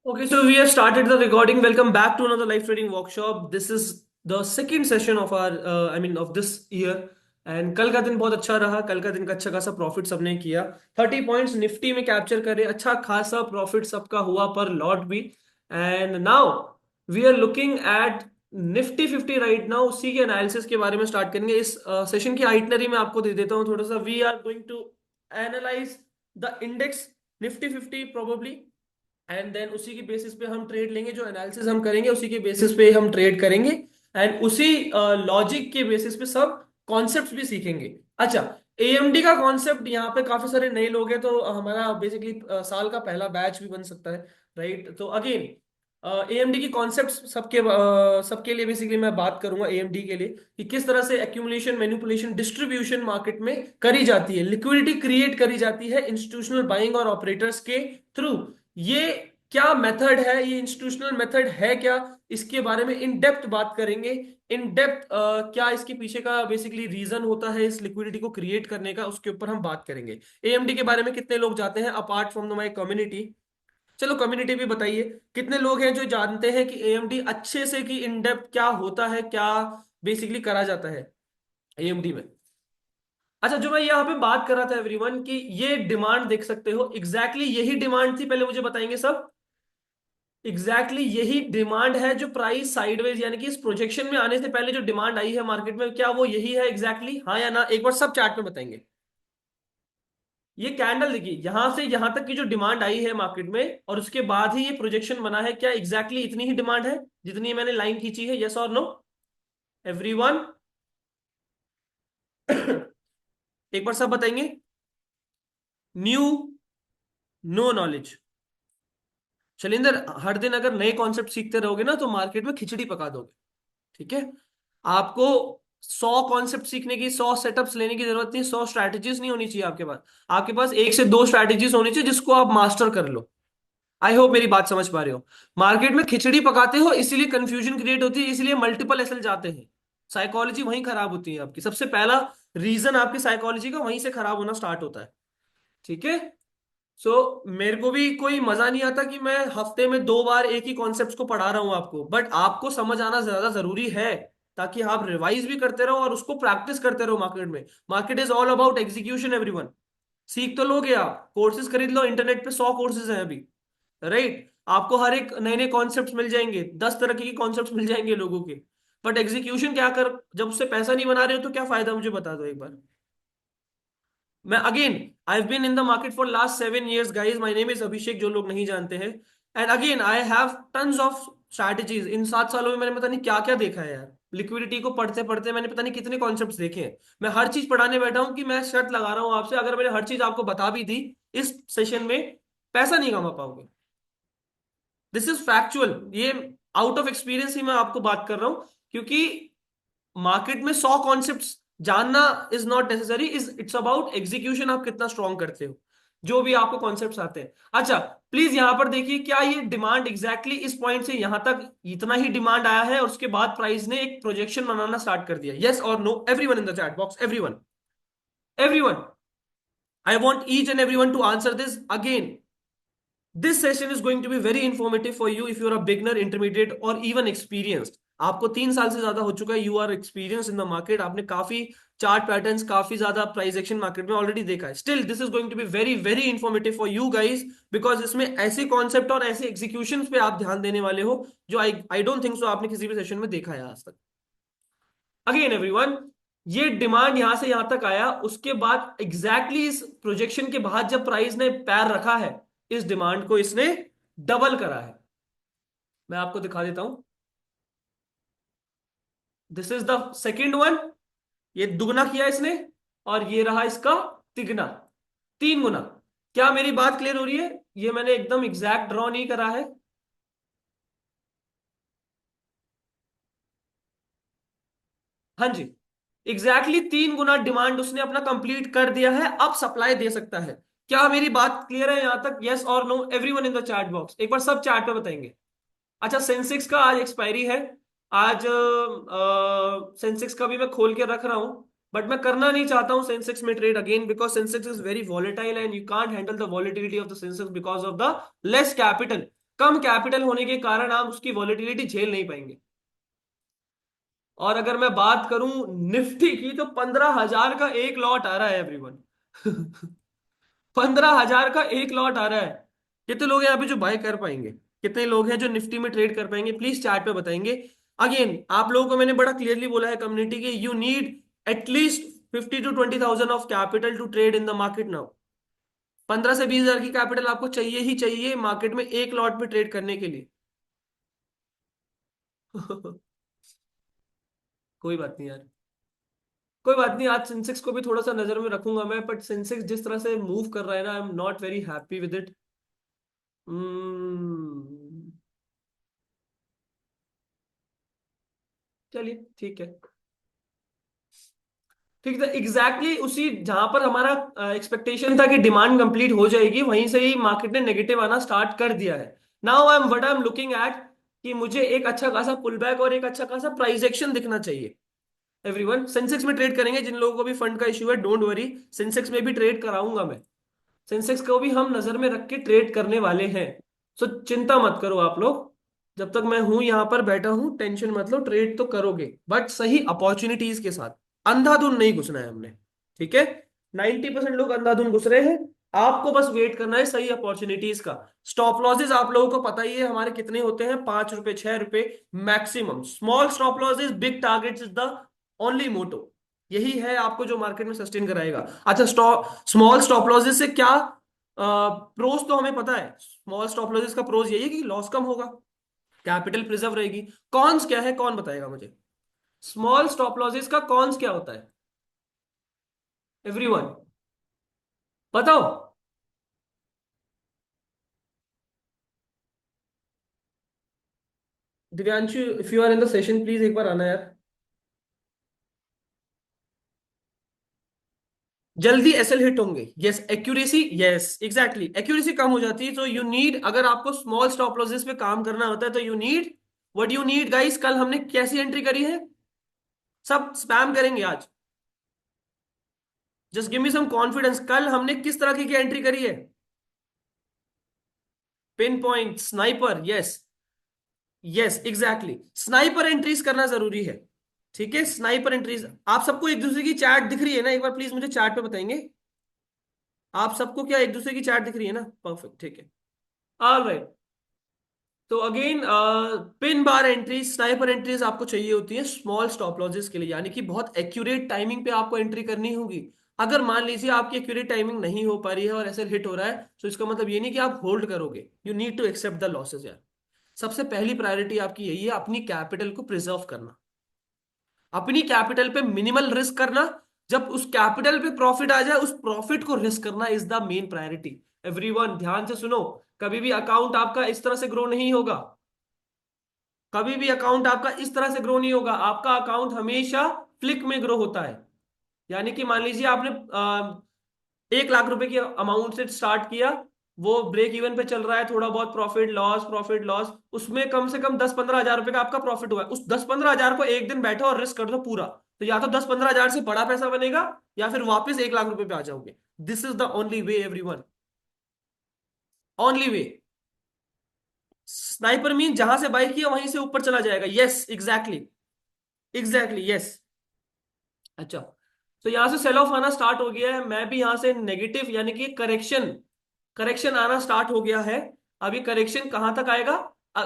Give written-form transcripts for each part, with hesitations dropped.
Okay, so we have started the recording. Welcome back to another live trading workshop. This is the second session of our, of this year. And कल का दिन बहुत अच्छा रहा. कल का दिन का अच्छा खासा प्रॉफिट सबने किया. 30 पॉइंट्स निफ्टी में कैप्चर करे. अच्छा खासा प्रॉफिट सबका हुआ पर लॉट भी. And now we are looking at Nifty 50 right now. उसी के एनालिसिस के बारे में स्टार्ट करेंगे. इस सेशन की आइटनरी में आपको दे देता हूँ थोड़ा सा. We are going to analyse the index Nifty 50 probably. And then उसी की बेसिस पे हम ट्रेड लेंगे. जो एनालिसिस हम करेंगे उसी के बेसिस पे हम ट्रेड करेंगे. एंड उसी लॉजिक के बेसिस पे सब कॉन्सेप्ट्स भी सीखेंगे. अच्छा, एएमडी का कॉन्सेप्ट यहाँ पे काफी सारे नए लोग हैं तो हमारा बेसिकली साल का पहला बैच भी बन सकता है. राइट, तो अगेन एएमडी की कॉन्सेप्ट सबके लिए बेसिकली मैं बात करूंगा एएमडी के लिए कि किस तरह से एक्यूमुलेशन, मैनिपुलेशन, डिस्ट्रीब्यूशन मार्केट में करी जाती है, लिक्विडिटी क्रिएट करी जाती है इंस्टीट्यूशनल बाइंग और ऑपरेटर्स के थ्रू. ये क्या मेथड है, ये इंस्टीट्यूशनल मेथड है क्या, इसके बारे में इन डेप्थ बात करेंगे. इन डेप्थ क्या इसके पीछे का बेसिकली रीजन होता है इस लिक्विडिटी को क्रिएट करने का, उसके ऊपर हम बात करेंगे. एएमडी के बारे में कितने लोग जाते हैं अपार्ट फ्रॉम माय कम्युनिटी? चलो कम्युनिटी भी बताइए कितने लोग हैं जो जानते हैं कि एएमडी अच्छे से कि इन डेप्थ क्या होता है, क्या बेसिकली करा जाता है एएमडी में. अच्छा, जो मैं यहाँ पे बात कर रहा था एवरीवन कि ये डिमांड देख सकते हो, एग्जैक्टली यही डिमांड थी. पहले मुझे बताएंगे सब. यही डिमांड है जो प्राइस साइडवेज यानी कि इस प्रोजेक्शन में आने से पहले जो डिमांड आई है मार्केट में, क्या वो यही है हाँ या ना? एक बार सब चैट में बताएंगे. ये कैंडल देखिए, यहां से यहां तक की जो डिमांड आई है मार्केट में और उसके बाद ही ये प्रोजेक्शन बना है, क्या इतनी ही डिमांड है जितनी मैंने लाइन खींची है? यस और नो एवरीवन? एक बार सब बताएंगे. New, no knowledge. शैलेंद्र, हर दिन अगर नए कॉन्सेप्ट सीखते रहोगे ना तो मार्केट में खिचड़ी पका दोगे. ठीक है, आपको 100 कॉन्सेप्ट सीखने की, 100 सेटअप्स लेने की जरूरत नहीं, 100 स्ट्रैटेजीज नहीं होनी चाहिए आपके पास. आपके पास 1 से 2 स्ट्रैटेजीज होनी चाहिए जिसको आप मास्टर कर लो. आई होप मेरी बात समझ पा रहे हो. मार्केट में खिचड़ी पकाते हो इसीलिए कंफ्यूजन क्रिएट होती है, इसलिए मल्टीपल एसएल जाते हैं. साइकोलॉजी वहीं खराब होती है आपकी. सबसे पहला रीजन आपकी साइकोलॉजी का वहीं से खराब होना स्टार्ट होता है. ठीक है. मेरे को भी कोई मजा नहीं आता कि मैं हफ्ते में 2 बार एक ही कॉन्सेप्ट को पढ़ा रहा हूं आपको, बट आपको समझ आना ज्यादा जरूरी है ताकि आप रिवाइज भी करते रहो और उसको प्रैक्टिस करते रहो मार्केट में. Market is all about execution everyone. सीख तो लोगे आप, कोर्सेज खरीद लो, इंटरनेट पे 100 कोर्सेज हैं अभी. राइट, आपको हर एक नए नए कॉन्सेप्ट मिल जाएंगे, 10 तरह के कॉन्सेप्ट मिल जाएंगे लोगों के. बट एग्जीक्यूशन क्या कर, जब उससे पैसा नहीं बना रहे हो तो क्या फायदा, मुझे बता दो एक बार. मैं again, I have been in the market for last 7 years guys. My name is Abhishek, जो लोग नहीं जानते हैं. And again I have tons of strategies. इन 7 सालों में मैंने पता नहीं क्या क्या देखा है यार. लिक्विडिटी को पढ़ते पढ़ते मैंने पता नहीं कितने कॉन्सेप्ट्स देखे हैं. मैं हर चीज पढ़ाने बैठा हूं कि मैं शर्त लगा रहा हूं आपसे, अगर मैंने हर चीज आपको बता भी दी इस सेशन में, पैसा नहीं कमा पाओगे. This is factual. ये आउट ऑफ एक्सपीरियंस ही मैं आपको बात कर रहा हूं. क्योंकि मार्केट में 100 कॉन्सेप्ट्स जानना is not necessary, is it's about execution. आप कितना स्ट्रॉन्ग करते हो जो भी आपको कॉन्सेप्ट्स आते हैं. अच्छा, प्लीज यहां पर देखिए, क्या ये डिमांड एग्जैक्टली इस पॉइंट से यहां तक इतना ही डिमांड आया है और उसके बाद प्राइस ने एक प्रोजेक्शन बनाना स्टार्ट कर दिया? यस और no everyone in the chat box. Everyone, everyone, I want each and everyone to answer this again. This session is going to be very informative for you if you are a beginner, intermediate और even experienced. आपको 3 साल से ज्यादा हो चुका है, you are experience in the market, आपने काफी चार्ट पैटर्न्स, काफी ज्यादा प्राइस एक्शन मार्केट में ऑलरेडी देखा है. Still this is going to be very very informative for you guys, because इसमें ऐसे कॉन्सेप्ट और ऐसे एग्जीक्यूशन पे आप ध्यान देने वाले हो जो आई डोंट थिंक सो आपने किसी भी सेशन में देखा है आज तक. अगेन एवरीवन, ये डिमांड यहां से यहां तक आया, उसके बाद एग्जैक्टली इस प्रोजेक्शन के बाद जब प्राइस ने पैर रखा है, इस डिमांड को इसने डबल करा है. मैं आपको दिखा देता हूं. This is the second one. ये दुगना किया इसने और ये रहा इसका तिगना, 3 गुना. क्या मेरी बात क्लियर हो रही है? ये मैंने एकदम एग्जैक्ट ड्रॉ नहीं करा है. हाँ जी, एग्जैक्टली 3 गुना डिमांड उसने अपना कंप्लीट कर दिया है, अब सप्लाई दे सकता है. क्या मेरी बात क्लियर है यहां तक? यस और no everyone in the chat box. एक बार सब चैट पे बताएंगे. अच्छा, सेंसेक्स का आज एक्सपायरी है. आज सेंसेक्स का भी मैं खोल के रख रहा हूं, बट मैं करना नहीं चाहता हूं सेंसेक्स में trade again, because Sensex is very volatile and you can't handle the volatility of the Sensex because of the less capital. Come capital होने के कारण आप उसकी वॉलेटिलिटी झेल नहीं पाएंगे। और अगर मैं बात करूं निफ्टी की, तो 15,000 का एक लॉट आ रहा है एवरीवन। 15,000 का एक लॉट आ रहा है। कितने लोग हैं यहाँ पे जो बाय कर पाएंगे? कितने लोग हैं जो निफ्टी में ट्रेड कर पाएंगे? प्लीज चैट पे बताएंगे। अगेन आप लोगों को मैंने बड़ा क्लियरली बोला है कम्युनिटी के, you need at least 50 to 20,000 of capital to trade in the market now. 15 से 20 हजार की कैपिटल आपको चाहिए ही चाहिए मार्केट में एक लॉट पे ट्रेड करने के लिए। कोई बात नहीं यार। कोई बात नहीं, आज सेंसेक्स को भी थोड़ा सा नजर में रखूंगा मैं, बट सेंसेक्स जिस तरह से मूव कर रहा है ना, I am not very happy with it. चलिए ठीक है। ठीक है, एग्जैक्टली उसी जहां पर हमारा एक्सपेक्टेशन था कि डिमांड कंप्लीट हो जाएगी, वहीं से ही मार्केट ने नेगेटिव आना स्टार्ट कर दिया है। Now I am looking at कि मुझे एक अच्छा खासा पुल बैक और एक अच्छा खासा प्राइस एक्शन दिखना चाहिए। एवरीवन सेंसेक्स में ट्रेड करेंगे, जिन लोगों को भी फंड का इशू है डोंट वरी, सेंसेक्स में भी ट्रेड कराऊंगा मैं। सेंसेक्स को भी हम नजर में रख के ट्रेड करने वाले हैं। सो चिंता मत करो आप लोग। जब तक मैं हूं यहां पर बैठा हूं, टेंशन मत लो, ट्रेड तो करोगे बट सही अपॉर्चुनिटीज के साथ। अंधाधुन नहीं घुसना है हमने। ठीक है। 90% लोग अंधाधुन घुस रहे हैं। आपको बस वेट करना है सही अपॉर्चुनिटीज का। स्टॉप लॉसेस आप लोगों को पता ही है हमारे कितने होते हैं, 5 रुपए 6 रुपए maximum. Small stop losses big targets is the only motto. यही है आपको जो मार्केट में सस्टेन कराएगा। अच्छा, स्टॉप स्मॉल स्टॉप लॉसेस से क्या प्रोज तो हमें पता है। स्मॉल स्टॉप लॉसेस का प्रोज यही है कि लॉस कम होगा, कैपिटल प्रिजर्व रहेगी। कॉन्स क्या है, कौन बताएगा मुझे? स्मॉल स्टॉप लॉसेस का कॉन्स क्या होता है? एवरीवन बताओ। Divyanshu, if you are in the session please एक बार आना यार। जल्दी एसएल हिट होंगे, yes. Accuracy, yes exactly, accuracy कम हो जाती है। तो यू नीड, अगर आपको स्मॉल स्टॉप लॉसेस पे काम करना होता है तो you need, what you need guys, कल हमने कैसी एंट्री करी है? सब स्पैम करेंगे आज। Just give me some confidence, कल हमने किस तरह की एंट्री करी है? Pinpoint sniper, yes. Yes exactly, sniper entries करना जरूरी है। ठीक है, स्नाइपर एंट्रीज। आप सबको एक दूसरे की चैट दिख रही है ना? एक बार प्लीज मुझे चैट पे बताएंगे। आप सबको क्या एक दूसरे की चैट दिख रही है ना? परफेक्ट, ठीक है। All right. तो again pin bar entries, sniper entries आपको चाहिए होती है स्मॉल स्टॉप लॉसेस के लिए, यानी कि बहुत एक्यूरेट टाइमिंग पे आपको एंट्री करनी होगी। अगर मान लीजिए आपकी एक्यूरेट टाइमिंग नहीं हो पा रही है और ऐसे हिट हो रहा है, तो इसका मतलब ये नहीं कि आप होल्ड करोगे। You need to accept the losses यार। सबसे पहली प्रायोरिटी आपकी यही है, अपनी कैपिटल को प्रिजर्व करना, अपनी कैपिटल पे मिनिमल रिस्क करना। जब उस कैपिटल पे प्रॉफिट आ जाए, उस प्रॉफिट को रिस्क करना is the main priority. Everyone ध्यान से सुनो, कभी भी अकाउंट आपका इस तरह से ग्रो नहीं होगा। कभी भी अकाउंट आपका इस तरह से ग्रो नहीं होगा। आपका अकाउंट हमेशा फ्लिक में ग्रो होता है। यानी कि मान लीजिए आपने 1 लाख रुपए की अमाउंट से स्टार्ट किया, वो ब्रेक इवन पे चल रहा है, थोड़ा बहुत प्रॉफिट लॉस प्रॉफिट लॉस, उसमें कम से कम 10-15 हजार रुपए का आपका प्रॉफिट हुआ है। उस 10-15 हजार को एक दिन बैठो और रिस्क कर दो पूरा, तो या तो 10-15 हजार से बड़ा पैसा बनेगा, या फिर वापस 1 लाख रुपए पे आ जाओगे। This is the only way everyone, only way. Sniper mean जहां से बाई किया वहीं से ऊपर चला जाएगा, यस एग्जैक्टली। Exactly yes. अच्छा, तो यहां से सेल ऑफ आना स्टार्ट हो गया है, मैं भी यहां से नेगेटिव यानी कि करेक्शन, करेक्शन आना स्टार्ट हो गया है। अभी करेक्शन कहां तक आएगा? अ,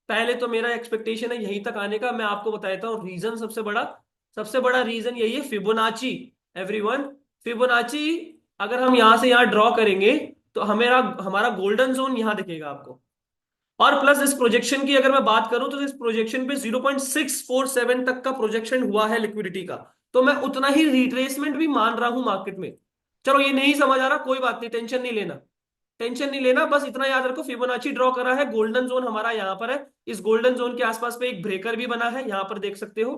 पहले तो मेरा एक्सपेक्टेशन है यहीं तक आने का। मैं आपको बता देता हूँ रीजन, सबसे बड़ा रीजन यही है, फिबोनाची। एवरीवन, फिबोनाची अगर हम यहां से यहां ड्रॉ करेंगे, तो हमारा हमारा गोल्डन जोन यहां दिखेगा आपको। और प्लस इस प्रोजेक्शन की अगर मैं बात करूं, तो इस प्रोजेक्शन पे 0.647 तक का प्रोजेक्शन हुआ है लिक्विडिटी का। तो मैं उतना ही रिट्रेसमेंट भी मान रहा हूं मार्केट में। चलो ये नहीं समझ आ रहा, कोई बात नहीं, टेंशन नहीं लेना। टेंशन नहीं लेना, बस इतना याद रखो, फिबोनाची ड्रॉ करा है, गोल्डन जोन हमारा यहाँ पर है। इस गोल्डन जोन के आसपास पे एक ब्रेकर भी बना है, यहाँ पर देख सकते हो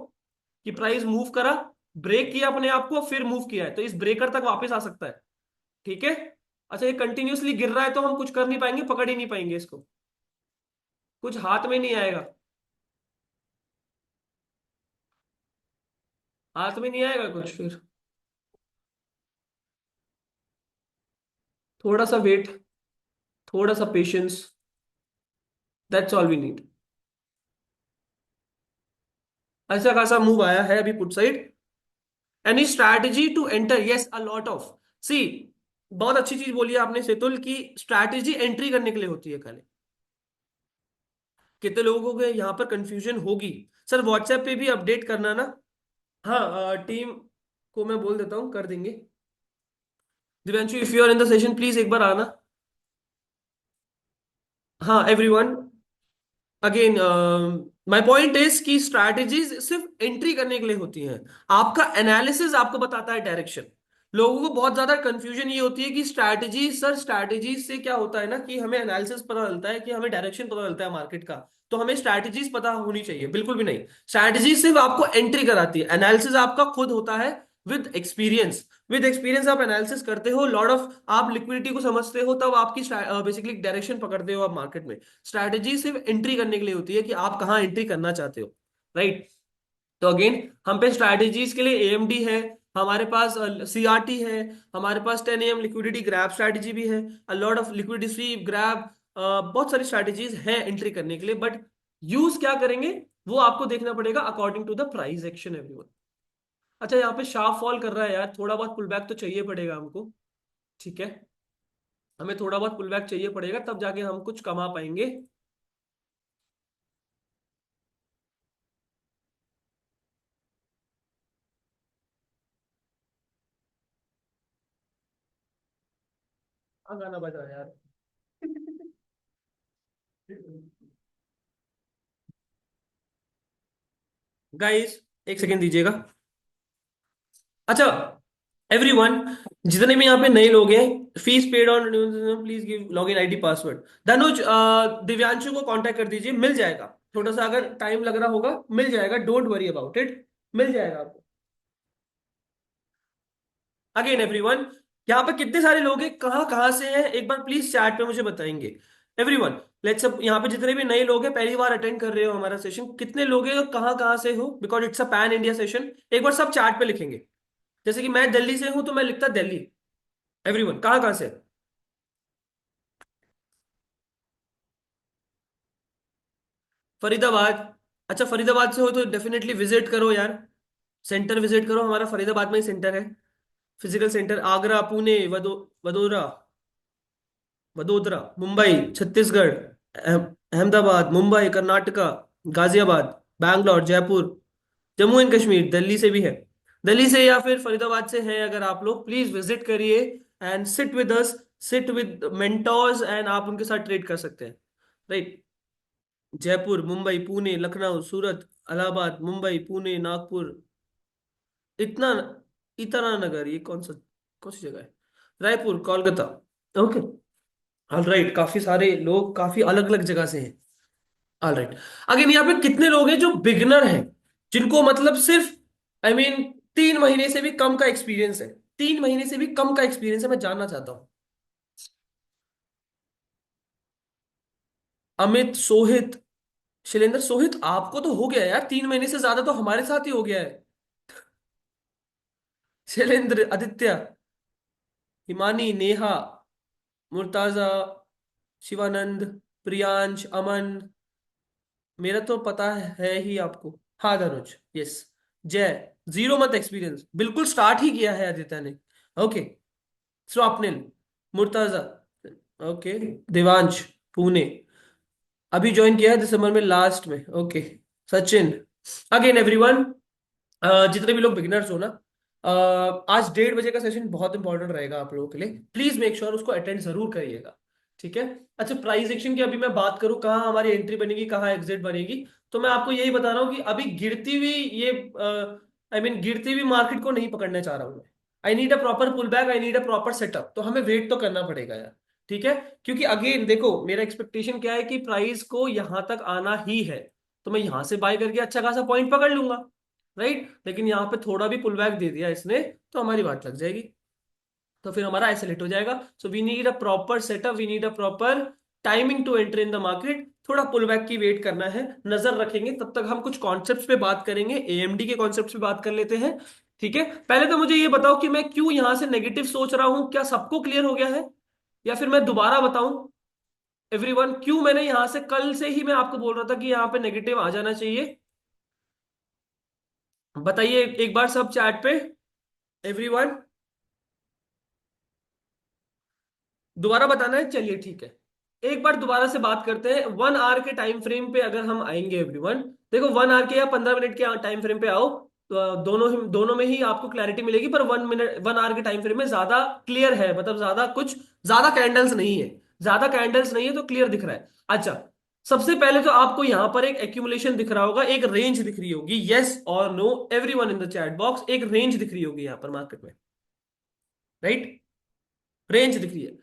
कि प्राइस मूव करा, ब्रेक किया अपने आप को, फिर मूव किया है, तो इस ब्रेकर तक वापस आ सकता है। ठीक है। अच्छा, ये कंटिन्यूसली गिर रहा है तो हम कुछ कर नहीं पाएंगे, पकड़ ही नहीं पाएंगे इसको, कुछ हाथ में नहीं आएगा। हाथ में नहीं आएगा कुछ फिर। थोड़ा सा वेट, थोड़ा सा patience. That's all we need. अच्छा खासा मूव आया है अभी put side. Any strategy to enter? Yes, a lot of. See, बहुत अच्छी चीज बोली है आपने सेतुल की, स्ट्रैटेजी एंट्री करने के लिए होती है खाली। कितने लोगों को यहाँ पर कंफ्यूजन होगी? सर व्हाट्सएप पे भी अपडेट करना ना। हाँ, टीम को मैं बोल देता हूँ, कर देंगे। Divyanshu, if you are in the session please एक बार आना। हाँ everyone, again my point is कि स्ट्रैटेजीज सिर्फ एंट्री करने के लिए होती हैं। आपका एनालिसिस आपको बताता है डायरेक्शन। लोगों को बहुत ज्यादा कंफ्यूजन ये होती है कि स्ट्रैटेजी, सर स्ट्रैटेजी से क्या होता है ना कि हमें एनालिसिस पता चलता है, कि हमें डायरेक्शन पता चलता है मार्केट का, तो हमें स्ट्रैटेजीज पता होनी चाहिए। बिल्कुल भी नहीं। स्ट्रैटेजी सिर्फ आपको एंट्री कराती है, एनालिसिस आपका खुद होता है विद एक्सपीरियंस। विद एक्सपीरियंस आप एनालिसिस करते हो, लॉट ऑफ आप लिक्विडिटी को समझते हो, तब आपकी बेसिकली डायरेक्शन पकड़ते हो आप मार्केट में। स्ट्रैटेजी सिर्फ एंट्री करने के लिए होती है कि आप कहाँ एंट्री करना चाहते हो। राइट। तो अगेन हम पे स्ट्रैटेजीज के लिए एएमडी है, हमारे पास सीआरटी है, हमारे पास 10 AM लिक्विडिटी ग्रैब स्ट्रैटेजी भी है, अ lot of liquidity SVEEP grab, बहुत सारी स्ट्रैटेजीज हैं एंट्री करने के लिए। बट यूज क्या करेंगे वो आपको देखना पड़ेगा according to the price action everyone. अच्छा, यहाँ पे शार्प फॉल कर रहा है यार, थोड़ा बहुत पुल बैक तो चाहिए पड़ेगा हमको। ठीक है, हमें थोड़ा बहुत पुल बैक चाहिए पड़ेगा, तब जाके हम कुछ कमा पाएंगे। हाँ, गाना बजा यार। गाइस, एक सेकेंड दीजिएगा। अच्छा एवरीवन, जितने भी यहाँ पे नए लोग हैं, fees paid on, please give login ID password. Dhanuj, Divyanshu को कांटेक्ट कर दीजिए, मिल जाएगा। थोड़ा सा अगर टाइम लग रहा होगा, मिल जाएगा, डोंट वरी अबाउट इट, मिल जाएगा आपको। अगेन एवरीवन, यहाँ पे कितने सारे लोग हैं, कहाँ कहाँ से हैं, एक बार प्लीज चैट पे मुझे बताएंगे। एवरीवन, लेट्स सब यहाँ पे जितने भी नए लोग हैं, पहली बार अटेंड कर रहे हो हमारा सेशन, कितने लोग हैं और कहाँ कहाँ से हो, because it's a pan India session. एक बार सब चैट पे लिखेंगे। जैसे कि मैं दिल्ली से हूं तो मैं लिखता दिल्ली। एवरीवन कहाँ कहाँ से? फरीदाबाद। अच्छा, फरीदाबाद से हो तो डेफिनेटली विजिट करो यार, सेंटर विजिट करो, हमारा फरीदाबाद में ही सेंटर है, physical centre. Agra, Pune, Vadodara, Vadodara, Mumbai, Chhattisgarh, Ahmedabad, Mumbai Karnataka, Ghaziabad, Bangalore, Jaipur, Jammu and Kashmir, Delhi से भी है। दिल्ली से या फिर फरीदाबाद से है अगर आप लोग, प्लीज विजिट करिए and sit with us, sit with mentors, and आप उनके साथ ट्रेड कर सकते हैं। राइट। जयपुर, मुंबई, पुणे, लखनऊ, सूरत, इलाहाबाद, मुंबई, पुणे, नागपुर, इतना, इतना नगर, ये कौन सी जगह है? Raipur, Kolkata. Okay. All right, काफी सारे लोग काफी अलग अलग जगह से हैं। All right. अगेन यहाँ पे कितने लोग हैं जो बिगनर हैं, जिनको मतलब सिर्फ, आई मीन 3 महीने से भी कम का एक्सपीरियंस है, 3 महीने से भी कम का एक्सपीरियंस है, मैं जानना चाहता हूँ। अमित, सोहित, शैलेंद्र, सोहित आपको तो हो गया यार 3 महीने से ज्यादा, तो हमारे साथ ही हो गया है। शैलेंद्र, आदित्य, हिमानी, नेहा, मुर्ताजा, शिवानंद, प्रियांश, अमन, मेरा तो पता है ही आपको। हाँ धनुष, यस। जय, 0 मंथ एक्सपीरियंस, बिल्कुल स्टार्ट ही किया है आदित्य ने। ओके। स्वप्निल, मुर्ताजा, ओके, देवांश, पुणे, अभी ज्वाइन किया है दिसंबर में लास्ट में। ओके। सचिन। अगेन एवरीवन, जितने भी लोग बिगिनर्स हो ना, आज 1:30 बजे का सेशन बहुत इंपॉर्टेंट रहेगा आप लोगों के लिए, प्लीज मेक श्योर उसको अटेंड जरूर करिएगा। ठीक है। अच्छा, प्राइस एक्शन की अभी मैं बात करूं, कहाँ हमारी एंट्री बनेगी, कहाँ एग्जिट बनेगी, तो मैं आपको यही बता रहा हूँ कि अभी गिरती हुई ये, आई मीन गिरती हुई मार्केट को नहीं पकड़ना चाह रहा हूं मैं। I need a proper pull back, I need a proper setup, तो हमें वेट तो करना पड़ेगा यार। ठीक है। क्योंकि अगेन देखो, मेरा एक्सपेक्टेशन क्या है कि प्राइस को यहां तक आना ही है, तो मैं यहां से बाय करके अच्छा खासा पॉइंट पकड़ लूंगा। राइट। लेकिन यहाँ पे थोड़ा भी पुल बैक दे दिया इसने, तो हमारी बात लग जाएगी, तो फिर हमारा आइसोलेट हो जाएगा। So we need a proper setup, we need a proper timing to enter in the market. थोड़ा पुल बैक की वेट करना है, नजर रखेंगे, तब तक हम कुछ कॉन्सेप्ट्स पे बात करेंगे, एएमडी के कॉन्सेप्ट्स पे बात कर लेते हैं। ठीक है। पहले तो मुझे ये बताओ कि मैं क्यों यहां से नेगेटिव सोच रहा हूं, क्या सबको क्लियर हो गया है, या फिर मैं दोबारा बताऊं? एवरीवन, क्यों मैंने यहां से कल से ही मैं आपको बोल रहा था कि यहां पे नेगेटिव आ जाना चाहिए? बताइए एक बार सब चैट पे, एवरीवन। दोबारा बताना है, चलिए ठीक है। एक बार दोबारा से बात करते हैं। 1 आवर के टाइम फ्रेम पे अगर हम आएंगे एवरीवन, देखो 1 आवर के या 15 मिनट के टाइम फ्रेम पे आओ, तो दोनों में ही आपको क्लैरिटी मिलेगी, पर 1 मिनट 1 आवर के टाइम फ्रेम में ज्यादा क्लियर है, मतलब ज्यादा कुछ, ज्यादा कैंडल्स नहीं है। ज्यादा कैंडल्स नहीं है तो क्लियर दिख रहा है। अच्छा, सबसे पहले तो आपको यहां पर एक एक्यूमुलेशन दिख रहा होगा, एक रेंज दिख रही होगी, यस और no everyone in the chat box, एक रेंज दिख रही होगी यहां पर मार्केट में, राइट? रेंज दिख रही है।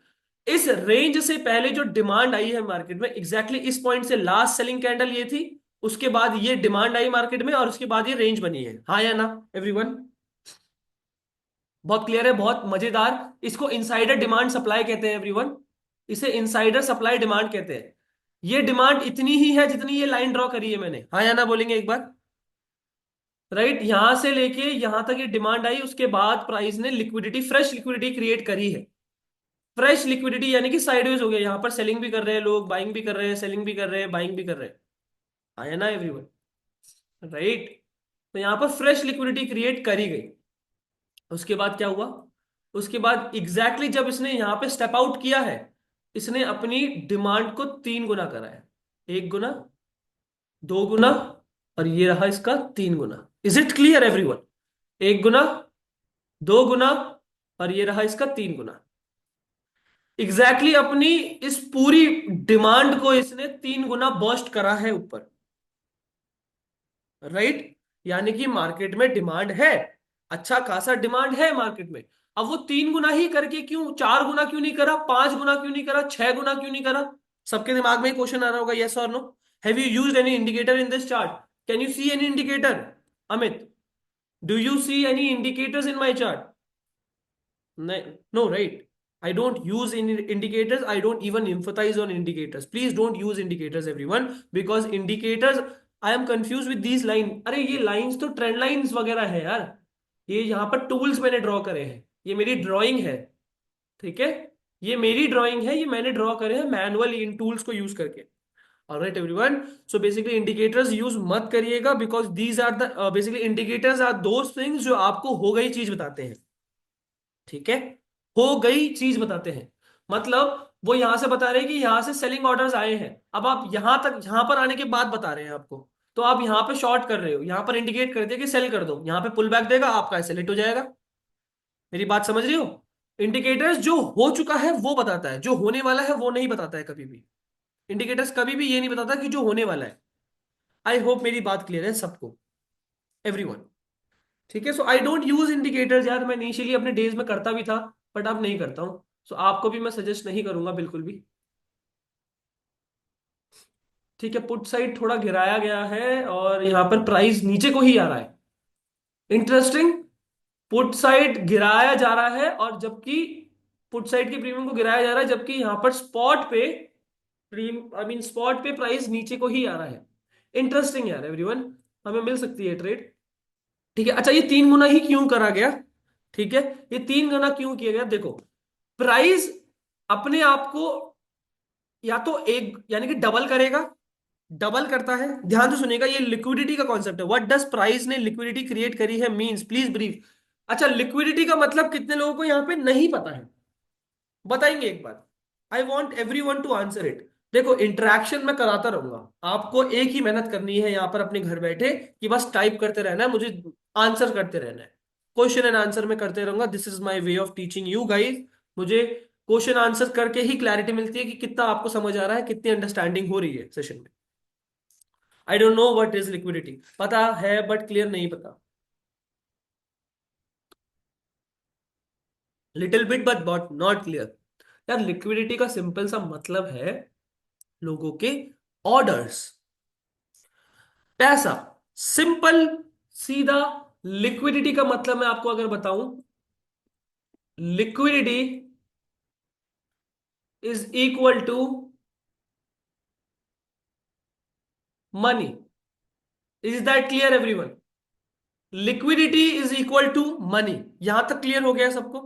इस रेंज से पहले जो डिमांड आई है मार्केट में, एग्जैक्टली इस पॉइंट से लास्ट सेलिंग कैंडल ये थी, उसके बाद ये डिमांड आई मार्केट में, और उसके बाद ये रेंज बनी है, हाँ या ना एवरीवन? बहुत क्लियर है, बहुत मजेदार। इसको इनसाइडर डिमांड सप्लाई कहते हैं एवरीवन। इसे इनसाइडर सप्लाई डिमांड कहते हैं। ये डिमांड इतनी ही है जितनी ये लाइन ड्रॉ करी है मैंने, हाँ या ना बोलेंगे एक बार? राइट, यहां से लेके यहां तक ये डिमांड आई, उसके बाद प्राइस ने लिक्विडिटी, फ्रेश लिक्विडिटी क्रिएट करी है। फ्रेश लिक्विडिटी यानी कि साइडवेज हो गया, यहां पर सेलिंग भी कर रहे हैं लोग, बाइंग भी कर रहे हैं, सेलिंग भी कर रहे हैं, बाइंग भी कर रहे हैं, आया ना एवरीवन? राइट। तो यहां पर फ्रेश लिक्विडिटी क्रिएट करी गई। उसके बाद क्या हुआ? उसके बाद एग्जैक्टली जब इसने यहां पे स्टेप आउट किया है, इसने अपनी डिमांड को 3 गुना करा है। 1 गुना, 2 गुना, और ये रहा इसका 3 गुना। Is it clear everyone? 1 गुना, 2 गुना, और ये रहा इसका 3 गुना। एग्जैक्टली अपनी इस पूरी डिमांड को इसने 3 गुना बर्स्ट करा है ऊपर, राइट? यानी कि मार्केट में डिमांड है, अच्छा खासा डिमांड है मार्केट में। अब वो 3 गुना ही करके क्यों, 4 गुना क्यों नहीं करा, 5 गुना क्यों नहीं करा, 6 गुना क्यों नहीं करा? सबके दिमाग में क्वेश्चन आ रहा होगा, यस और no? Have you used any indicator in this chart? Can you see any indicator? Amit, do you see any indicators in my chart? No, right. I don't use indicators. I don't even emphasize on indicators. Please don't use indicators, everyone, because indicators, I am confused with these lines. अरे ये lines तो trend lines वगैरह है यार। ये यहाँ पर tools मैंने ड्रॉ करे हैं, ये मेरी ड्राइंग है, ठीक है? ये मेरी ड्राइंग है, ये मैंने ड्रॉ करे हैं मैनुअली इन टूल्स को यूज करके। Alright everyone, so basically indicators use मत करिएगा, because these are the basically indicators are those things जो आपको हो गई चीज बताते हैं, ठीक है? हो गई चीज बताते हैं, मतलब वो यहां से बता रहे हैं कि यहां से सेलिंग ऑर्डर्स आए हैं, अब आप यहां तक, यहां पर आने के बाद बता रहे हैं आपको, तो आप यहां पे शॉर्ट कर रहे हो, यहां पर इंडिकेट कर दिया कि सेल कर दो, यहां पे पुल बैक देगा, आपका ऐसे लेट हो जाएगा। मेरी बात समझ रही हो? इंडिकेटर्स जो हो चुका है वो बताता है, जो होने वाला है वो नहीं बताता है कभी भी। इंडिकेटर्स कभी भी ये नहीं बताता कि जो होने वाला है। आई होप मेरी बात क्लियर है सबको, एवरीवन? ठीक है, सो आई डोंट यूज इंडिकेटर्स यार, मैं इनिशियली अपने डेज में करता भी था, बट अब नहीं करता हूं। सो आपको भी मैं सजेस्ट नहीं करूंगा बिल्कुल भी। ठीक है, पुट साइड थोड़ा गिराया गया है और यहाँ पर प्राइस नीचे को ही आ रहा है। इंटरेस्टिंग। पुट साइड गिराया जा रहा है, और जबकि पुट साइड के प्रीमियम को गिराया जा रहा है, जबकि यहाँ पर स्पॉट पे आई मीन स्पॉट पे प्राइस नीचे को ही आ रहा है। इंटरेस्टिंग यार एवरीवन, हमें मिल सकती है ट्रेड। ठीक है, अच्छा ये 3 गुना ही क्यों करा गया? ठीक है, ये 3 गुना क्यों किया गया? देखो, प्राइस अपने आप को या तो एक यानी कि डबल करेगा, डबल करता है, ध्यान से सुनिएगा, ये लिक्विडिटी का कॉन्सेप्ट है। व्हाट डज प्राइस ने लिक्विडिटी क्रिएट करी है मींस, प्लीज ब्रीफ। अच्छा, लिक्विडिटी का मतलब कितने लोगों को यहां पे नहीं पता है, बताएंगे एक बार? I want everyone to answer it. देखो, इंटरेक्शन मैं कराता रहूंगा, आपको एक ही मेहनत करनी है यहां पर अपने घर बैठे, कि बस टाइप करते रहना है, मुझे आंसर करते रहना है। क्वेश्चन एंड आंसर में करते रहूंगा, this is my way of teaching you guys. मुझे क्वेश्चन आंसर करके ही क्लैरिटी मिलती है कि कितना आपको समझ आ रहा है, कितनी अंडरस्टैंडिंग हो रही है सेशन में। आई don't know what is liquidity, पता है बट क्लियर नहीं पता, little bit but not clear. यार लिक्विडिटी का सिंपल सा मतलब है लोगों के ऑर्डर्स, पैसा, सिंपल, सीधा। लिक्विडिटी का मतलब मैं आपको अगर बताऊं, liquidity is equal to money. Is that clear everyone? Liquidity is equal to money. यहां तक क्लियर हो गया सबको?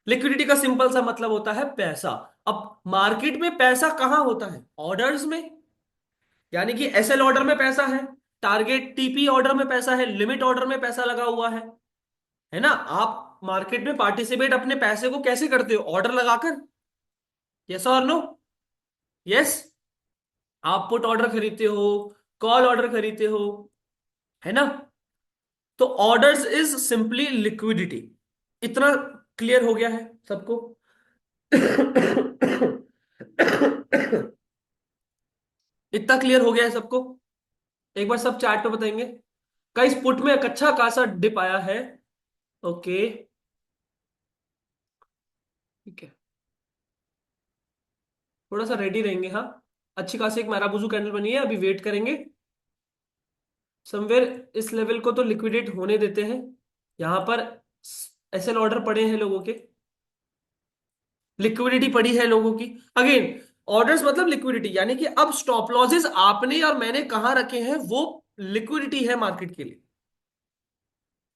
लिक्विडिटी का सिंपल सा मतलब होता है पैसा। अब मार्केट में पैसा कहाँ होता है? ऑर्डर्स में। यानी कि एसएल ऑर्डर में पैसा है, टारगेट टीपी ऑर्डर में पैसा है, लिमिट ऑर्डर में पैसा लगा हुआ है ना? आप मार्केट में पार्टिसिपेट अपने पैसे को कैसे करते हो? ऑर्डर लगाकर। यस और नो? यस। आप पुट ऑर्डर खरीदते हो, कॉल ऑर्डर खरीदते हो, है ना? तो ऑर्डर्स इज सिंपली लिक्विडिटी। इतना क्लियर हो गया है सबको? इतना क्लियर हो गया है सबको? एक बार सब चैट पे बताएंगे। गाइस पुट में एक अच्छा खासा डिप आया है। ओके, ठीक है। थोड़ा सा रेडी रहेंगे, हाँ। अच्छी खासी एक मैराबुजू कैंडल बनी है, अभी वेट करेंगे। समवेयर इस लेवल को तो लिक्विडेट होने देते हैं। यहां पर एसएल ऑर्डर पड़े हैं लोगों के, लिक्विडिटी पड़ी है लोगों की। अगेन, ऑर्डर्स मतलब लिक्विडिटी, यानी कि अब स्टॉप लॉसेस आपने और मैंने कहां रखे हैं, वो लिक्विडिटी है मार्केट के लिए।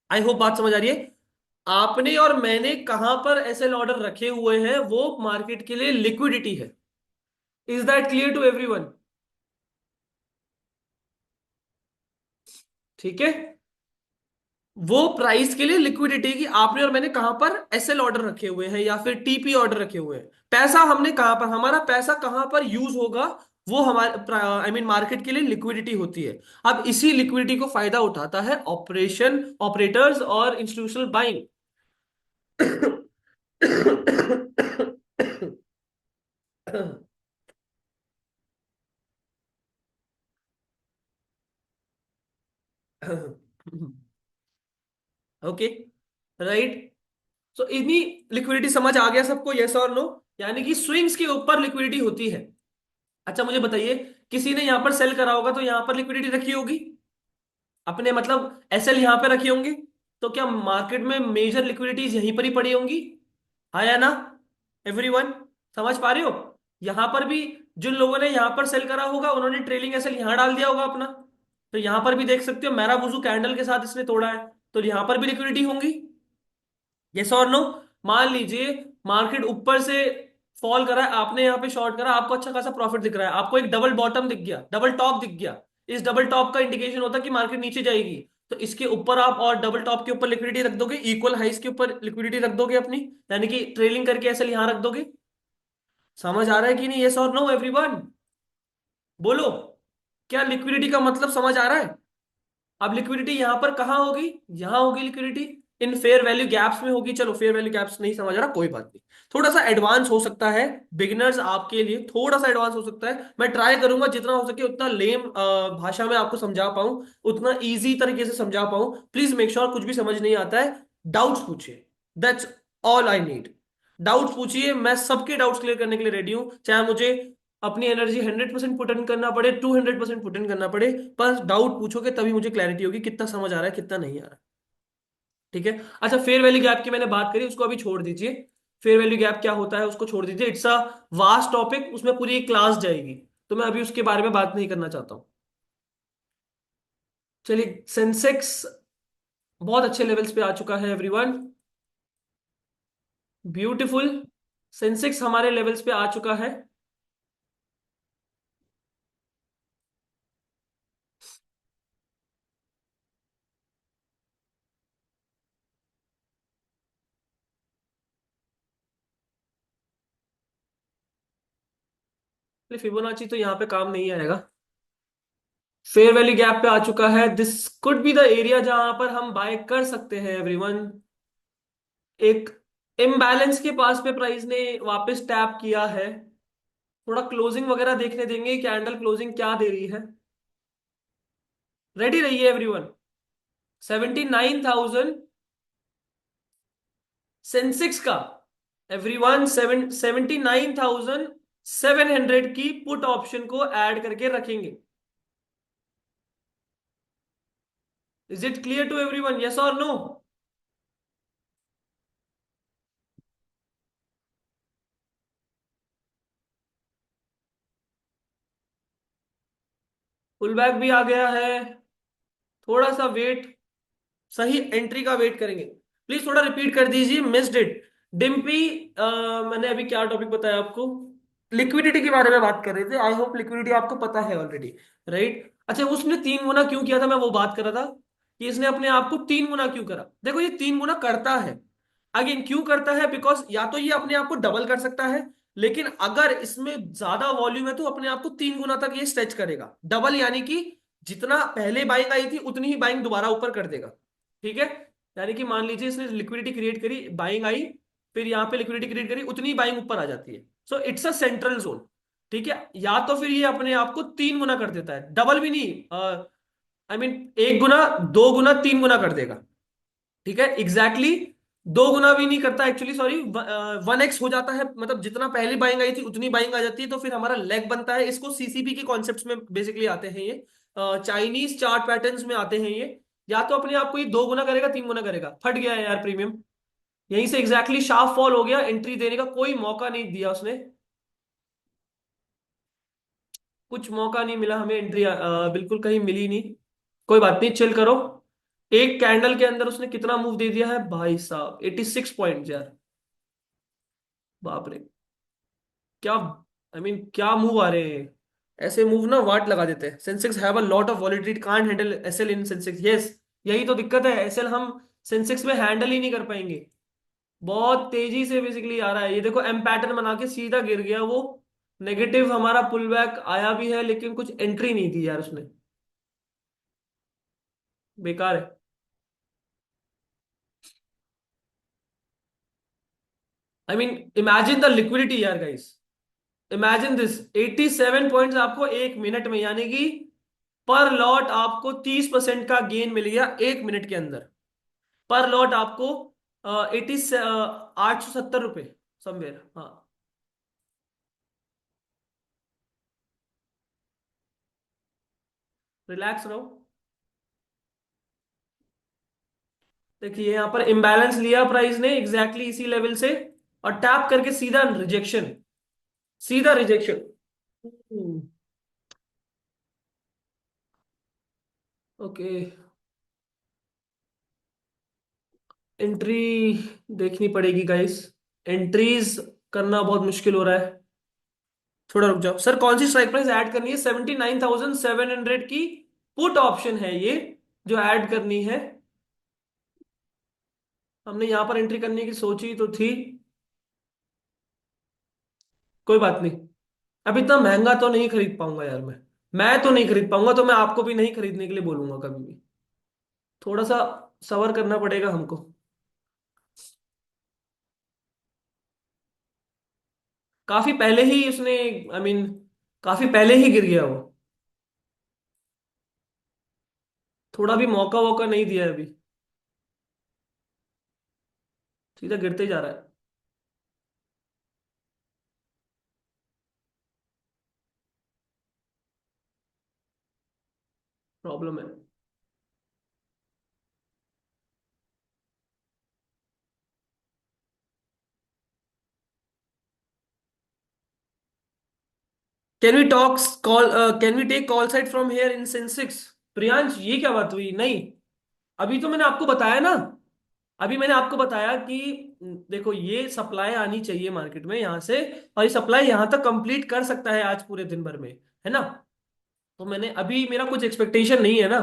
आई होप बात समझ आ रही है। आपने और मैंने कहां पर एसएल ऑर्डर रखे हुए हैं, वो मार्केट के लिए लिक्विडिटी है। Is that clear to everyone? ठीक है। वो प्राइस के लिए लिक्विडिटी की आपने और मैंने कहां पर एसएल ऑर्डर रखे हुए हैं या फिर टीपी ऑर्डर रखे हुए हैं। पैसा हमने कहां पर, हमारा पैसा कहां पर यूज होगा, वो हमारे आई मीन मार्केट के लिए लिक्विडिटी होती है। अब इसी लिक्विडिटी को फायदा उठाता है ऑपरेशन ऑपरेटर्स और इंस्टीट्यूशनल बाइंग। Okay, right. तो इतनी लिक्विडिटी समझ आ गया सबको? यस और नो? यानी कि स्विंग्स के ऊपर लिक्विडिटी होती है। अच्छा मुझे बताइए, किसी ने यहां पर सेल करा होगा तो यहां पर लिक्विडिटी रखी होगी अपने, मतलब एसएल यहां पर रखे होंगे। तो क्या मार्केट में मेजर लिक्विडिटीज यहीं पर ही पड़ी होंगी? हाँ या ना? एवरीवन समझ पा रहे हो? यहां पर भी जिन लोगों ने यहां पर सेल करा होगा, उन्होंने ट्रेलिंग एसएल यहां डाल दिया होगा अपना। तो यहां पर भी देख सकते हो, मेरा बुजू कैंडल के साथ इसने तोड़ा है, तो यहां पर भी लिक्विडिटी होंगी। यस और नो? मान लीजिए मार्केट ऊपर से फॉल करा है, आपने यहाँ पे शॉर्ट करा, आपको अच्छा खासा प्रॉफिट दिख रहा है, आपको एक डबल बॉटम दिख गया, डबल टॉप दिख गया। इस डबल टॉप का इंडिकेशन होता है कि मार्केट नीचे जाएगी। तो इसके ऊपर आप और डबल टॉप के ऊपर लिक्विडिटी रख दोगे, इक्वल हाइस के ऊपर लिक्विडिटी रख दोगे अपनी, यानी कि ट्रेलिंग करके ऐसे यहां रख दोगे। समझ आ रहा है कि नहीं? यस और नो एवरीवन? बोलो, क्या लिक्विडिटी का मतलब समझ आ रहा है? अब लिक्विडिटी यहां पर कहाँ होगी? यहां होगी लिक्विडिटी, इन फेयर वैल्यू गैप्स में होगी। चलो फेयर वैल्यू गैप्स नहीं समझ रहा, कोई बात नहीं। थोड़ा सा एडवांस हो सकता है, बिगिनर्स आपके लिए थोड़ा सा एडवांस हो सकता है। मैं ट्राई करूंगा जितना हो सके उतना लेम भाषा में आपको समझा पाऊं, उतना इजी तरीके से समझा पाऊं। प्लीज मेक श्योर कुछ भी समझ नहीं आता है, डाउट्स पूछिए। That's all I need. Doubts पूछिए, मैं सबके डाउट्स क्लियर करने के लिए रेडी हूं, चाहे मुझे अपनी एनर्जी 100% पुट इन करना पड़े, 200% पुट इन करना पड़े। बस डाउट पूछोगे तभी मुझे क्लैरिटी होगी कितना समझ आ रहा है कितना नहीं आ रहा है। ठीक है। अच्छा, फेयर वैल्यू गैप की मैंने बात करी, उसको अभी छोड़ दीजिए। फेयर वैल्यू गैप क्या होता है उसको छोड़ दीजिए, इट्स अ वास्ट टॉपिक, उसमें पूरी एक क्लास जाएगी। तो मैं अभी उसके बारे में बात नहीं करना चाहता हूं। चलिए, सेंसेक्स बहुत अच्छे लेवल्स पे आ चुका है एवरीवन। ब्यूटीफुल। सेंसेक्स हमारे लेवल्स पे आ चुका है। फिबोनाची तो यहाँ पे काम नहीं आएगा। फेयर वैल्यू गैप पे आ चुका है, this could be the area जहां पर हम बाय कर सकते हैं एवरीवन। एक इम्बैलेंस के पास पे प्राइस ने वापस टैप किया है। थोड़ा क्लोजिंग वगैरह देखने देंगे, कैंडल क्लोजिंग क्या दे रही है। रेडी रहिए एवरीवन। 79,000 सेंसेक्स का, एवरीवन 79,700 की पुट ऑप्शन को ऐड करके रखेंगे। Is it clear to everyone? Yes और नो? पुल बैक भी आ गया है, थोड़ा सा वेट, सही एंट्री का वेट करेंगे। प्लीज थोड़ा रिपीट कर दीजिए, मिस्ड इट। डिम्पी, मैंने अभी क्या टॉपिक बताया आपको? लिक्विडिटी के बारे में बात कर रहे थे। आई होप लिक्विडिटी आपको पता है ऑलरेडी, राइट? अच्छा, उसने 3 गुना क्यों किया था, मैं वो बात कर रहा था कि इसने अपने आप को 3 गुना क्यों करा। देखो, ये 3 गुना करता है। अगेन क्यों करता है? बिकॉज या तो ये अपने आप को डबल कर सकता है, लेकिन अगर इसमें ज्यादा वॉल्यूम है तो अपने आप को 3 गुना तक ये स्ट्रेच करेगा। डबल यानी कि जितना पहले बाइंग आई थी उतनी ही बाइंग दोबारा ऊपर कर देगा। ठीक है? यानी कि मान लीजिए इसने लिक्विडिटी क्रिएट करी, बाइंग आई, फिर यहाँ पे लिक्विडिटी क्रिएट करी, उतनी बाइंग ऊपर आ जाती है। So it's a central zone. ठीक है? या तो फिर ये अपने आप को 3 गुना कर देता है, डबल भी नहीं, आई मीन 1 गुना, 2 गुना, 3 गुना कर देगा। ठीक है? एग्जैक्टली exactly, 2 गुना भी नहीं करता एक्चुअली, सॉरी, 1x हो जाता है। मतलब जितना पहली बाइंग आई थी उतनी बाइंग आ जाती है, तो फिर हमारा लेग बनता है। इसको सीसीपी के कॉन्सेप्ट्स में बेसिकली आते हैं ये, चाइनीज चार्ट पैटर्न्स में आते हैं ये। या तो अपने आप को ये 2 गुना करेगा, 3 गुना करेगा। फट गया है यार प्रीमियम। यहीं से एग्जैक्टली शार्प फॉल हो गया, एंट्री देने का कोई मौका नहीं दिया उसने। कुछ मौका नहीं मिला हमें एंट्री, बिल्कुल कहीं मिली नहीं। कोई बात नहीं, चिल करो। एक कैंडल के अंदर उसने कितना मूव दे दिया है भाई साहब, 86 पॉइंट यार। बाप रे, क्या, आई मीन क्या मूव आ रहे हैं। ऐसे मूव ना वाट लगा देते हैं। Sensex have a lot of volatility, can't handle SL in Sensex. Yes, यही तो दिक्कत है, एसएल हम सेंसेक्स में हैंडल ही नहीं कर पाएंगे। बहुत तेजी से बेसिकली आ रहा है। ये देखो, एम पैटर्न बना के सीधा गिर गया वो। नेगेटिव हमारा पुल बैक आया भी है, लेकिन कुछ एंट्री नहीं थी यार उसने। बेकार है। I mean imagine the liquidity यार गाइस। इमेजिन दिस, 87 पॉइंट्स आपको 1 मिनट में, यानी कि पर लॉट आपको 30% का गेन मिल गया 1 मिनट के अंदर। पर लॉट आपको 870 रुपये समवेयर। हाँ, रिलैक्स रहो। देखिए यहाँ पर इम्बैलेंस लिया प्राइस ने एग्जैक्टली इसी लेवल से, और टैप करके सीधा रिजेक्शन, सीधा रिजेक्शन। ओके, एंट्री देखनी पड़ेगी गाइस। एंट्रीज करना बहुत मुश्किल हो रहा है। थोड़ा रुक जाओ सर, कौन सी स्ट्राइक प्राइस ऐड करनी है? 79,700 की पुट ऑप्शन है ये, जो ऐड करनी है। हमने यहां पर एंट्री करने की सोची तो थी। कोई बात नहीं। अब इतना महंगा तो नहीं खरीद पाऊंगा यार मैं तो नहीं खरीद पाऊंगा, तो मैं आपको भी नहीं खरीदने के लिए बोलूंगा कभी भी। थोड़ा सा सबर करना पड़ेगा हमको। काफी पहले ही उसने, आई मीन काफी पहले ही गिर गया वो। थोड़ा भी मौका वौका नहीं दिया है अभी, सीधा गिरते ही जा रहा है। प्रॉब्लम है। Can we talk call, can we take call side from here in Sensex? Priyansh, ये क्या बात हुई? नहीं, अभी तो मैंने आपको बताया ना। अभी मैंने आपको बताया कि देखो, ये सप्लाई आनी चाहिए मार्केट में यहाँ से, और ये सप्लाई यहाँ तक कंप्लीट कर सकता है आज पूरे दिन भर में, है ना? तो मैंने अभी, मेरा कुछ एक्सपेक्टेशन नहीं है ना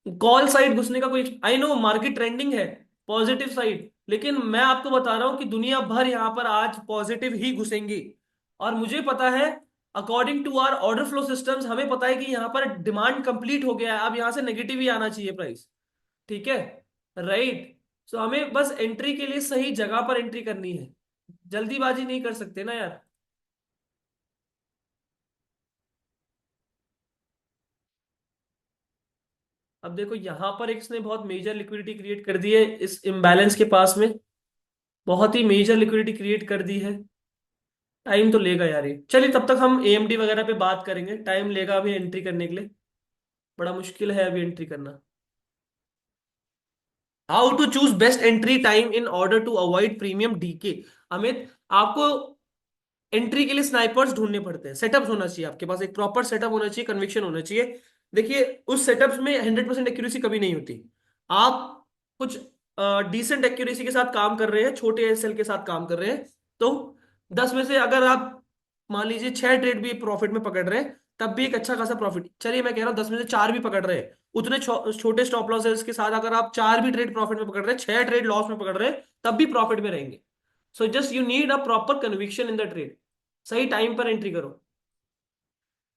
कॉल साइड घुसने का। कोई, आई नो मार्केट ट्रेंडिंग है पॉजिटिव साइड, लेकिन मैं आपको बता रहा हूं कि दुनिया भर यहां पर आज पॉजिटिव ही घुसेंगी। और मुझे पता है, according to our order flow systems, हमें पता है कि यहाँ पर डिमांड कंप्लीट हो गया है। अब यहाँ से नेगेटिव ही आना चाहिए प्राइस। ठीक है? राइट। सो हमें बस एंट्री के लिए सही जगह पर एंट्री करनी है। जल्दीबाजी नहीं कर सकते ना यार। अब देखो यहाँ पर इसने बहुत मेजर लिक्विडिटी क्रिएट कर दी है इस इम्बैलेंस के पास में। बहुत ही मेजर लिक्विडिटी क्रिएट कर दी है। टाइम तो लेगा यार ये। चलिए, तब तक हम एएमडी वगैरह पे बात करेंगे। टाइम लेगा अभी एंट्री करने के लिए। बड़ा मुश्किल है अभी एंट्री करना। How to choose best entry time in order to avoid premium decay? Amit, आपको एंट्री के लिए स्नाइपर्स ढूंढने पड़ते हैं। सेटअप्स होना चाहिए आपके पास, एक प्रॉपर सेटअप होना चाहिए, कन्विक्शन होना चाहिए। देखिए, उस सेटअप्स में 100% एक्यूरेसी कभी नहीं होती। आप कुछ डिसेंट एक्यूरेसी के साथ काम कर रहे हैं, छोटे एसएल के साथ काम कर रहे हैं, तो 10 में से अगर आप मान लीजिए 6 ट्रेड भी प्रॉफिट में पकड़ रहे हैं, तब भी एक अच्छा खासा प्रॉफिट। चलिए मैं कह रहा हूँ 10 में से 4 भी पकड़ रहे हैं, उतने छोटे स्टॉप लॉसेस के साथ अगर आप 4 भी ट्रेड प्रॉफिट में पकड़ रहे हैं, 6 ट्रेड लॉस में पकड़ रहे हैं, तब भी प्रॉफिट में रहेंगे। So just you need a proper conviction in the trade. सही टाइम पर एंट्री करो।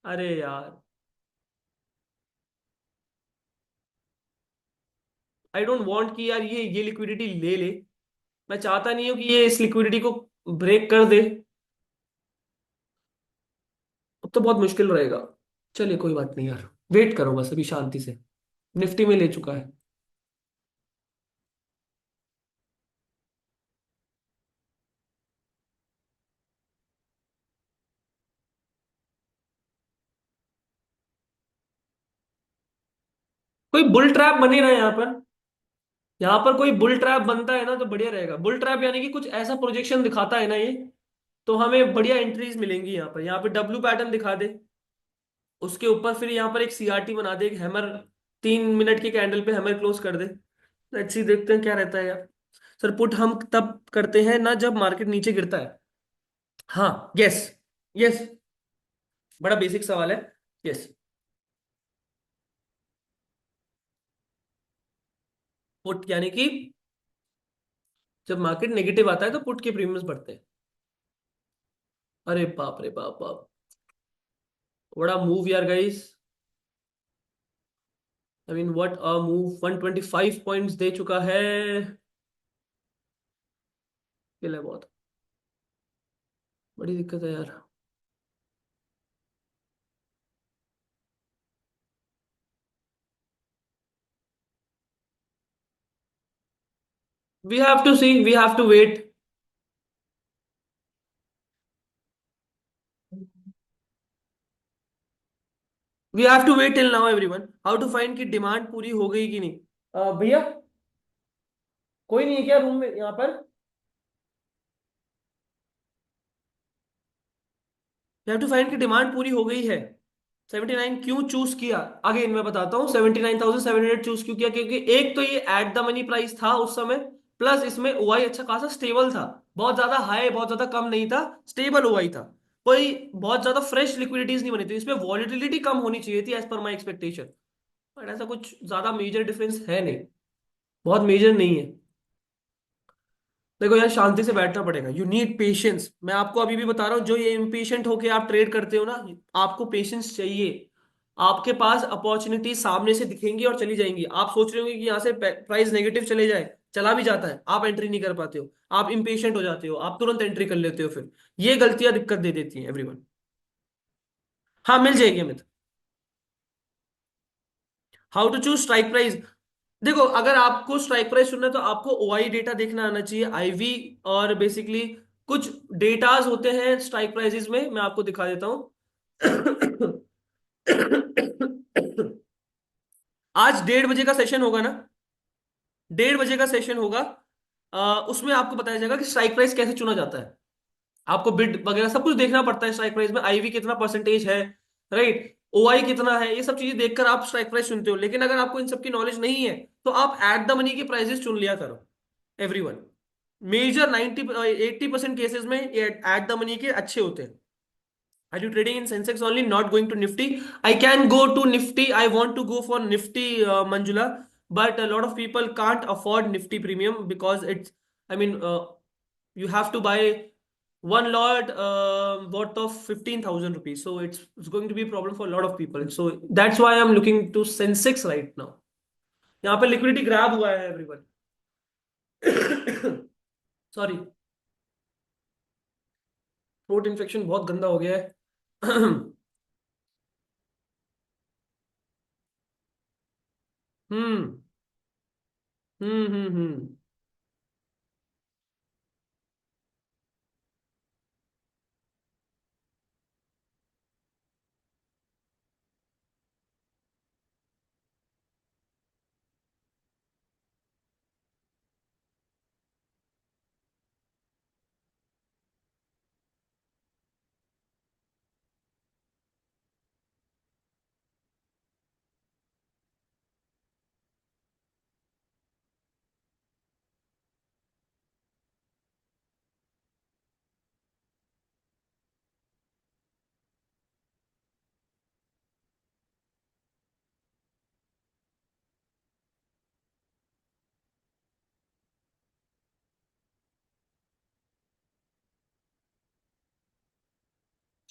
अरे यार, आई डोंट वांट कि यार ये लिक्विडिटी ले ले। मैं चाहता नहीं हूं कि ये इस लिक्विडिटी को ब्रेक कर दे। अब तो बहुत मुश्किल रहेगा। चलिए कोई बात नहीं यार, वेट करो बस अभी शांति से। निफ्टी में ले चुका है। कोई बुल ट्रैप बने रहा है यहाँ पर। यहाँ पर कोई बुल ट्रैप बनता है ना तो बढ़िया रहेगा। बुल ट्रैप यानी कि कुछ ऐसा प्रोजेक्शन दिखाता है ना ये, तो हमें बढ़िया एंट्रीज मिलेंगी। यहाँ पे डब्ल्यू पैटर्न दिखा दे, उसके ऊपर फिर यहाँ पर एक सीआरटी बना दे, एक हैमर, 3 मिनट के कैंडल पे हैमर क्लोज कर दे। लेट्स सी, देखते हैं क्या रहता है यार। सर पुट हम तब करते हैं ना जब मार्केट नीचे गिरता है। हाँ, यस। यस, बड़ा बेसिक सवाल है। यस। पुट यानी कि जब मार्केट नेगेटिव आता है तो पुट के प्रीमियम्स बढ़ते हैं। अरे बाप रे बाप बाप, बड़ा मूव यार guys. I mean what a move, 125 points दे चुका है। किल है बहुत, बड़ी दिक्कत है यार। We have to see, we have to wait. We have to wait till now everyone, how to find कि डिमांड पूरी हो गई कि नहीं। भैया, कोई नहीं है क्या रूम में यहाँ पर? वी हैव टू फाइंड कि डिमांड पूरी हो गई है। 79 क्यों चूज किया? अगेन मैं बताता हूँ 79,700 चूज क्यों किया, क्योंकि एक तो ये एट द मनी प्राइस था उस समय, प्लस इसमें ओआई अच्छा खासा स्टेबल था। बहुत ज्यादा हाई बहुत ज्यादा कम नहीं था, स्टेबल ओआई था। कोई बहुत ज्यादा फ्रेश लिक्विडिटीज नहीं बनी थी इसमें, वॉलिटिलिटी कम होनी चाहिए थी as per my expectation. But ऐसा कुछ ज्यादा मेजर डिफरेंस है नहीं, बहुत मेजर नहीं है। देखो यार, शांति से बैठना पड़ेगा, यू नीड पेशेंस। मैं आपको अभी भी बता रहा हूँ, जो ये इम्पेशेंट होके आप ट्रेड करते हो ना, आपको पेशेंस चाहिए। आपके पास अपॉर्चुनिटी सामने से दिखेंगी और चली जाएंगी, आप सोच रहे होंगे कि यहाँ से प्राइस नेगेटिव चले जाए, चला भी जाता है, आप एंट्री नहीं कर पाते हो, आप इम्पेशेंट हो जाते हो, आप तुरंत एंट्री कर लेते हो फिर। ये गलतियां दिक्कत दे देती हैं एवरीवन। हाँ, मिल जाएगी Amit. How to choose strike price? देखो, अगर आपको स्ट्राइक प्राइस चुनना है तो आपको ओआई डेटा देखना आना चाहिए, आईवी। और बेसिकली कुछ डेटाज होते हैं स्ट्राइक प्राइसेस में, मैं आपको दिखा देता हूं। आज 1:30 बजे का सेशन होगा ना, 1:30 बजे का सेशन होगा। उसमें आपको बताया जाएगा कि स्ट्राइक प्राइस कैसे चुना जाता है। आपको बिड वगैरह सब कुछ देखना पड़ता है स्ट्राइक प्राइस में, आईवी कितना परसेंटेज है, राइट, ओआई कितना है, ये सब चीजें देखकर आप स्ट्राइक प्राइस चुनते हो। लेकिन अगर आपको इन सब की नॉलेज नहीं है, तो आप एट द मनी के प्राइसेस चुन लिया करो एवरीवन। मेजर 80% केसेस में ये एट द मनी के अच्छे होते हैं। Are you trading in Sensex only, not going to Nifty? I can go to Nifty. I want to go for Nifty, Manjula, but a lot of people can't afford Nifty Premium because it's, I mean, you have to buy one lot worth of 15,000 rupees. So it's going to be a problem for a lot of people. So that's why I'm looking to Sensex right now. यहाँ पे liquidity grab हुआ है everyone. Sorry, throat infection बहुत गंदा हो गया है। हम्म हम्म।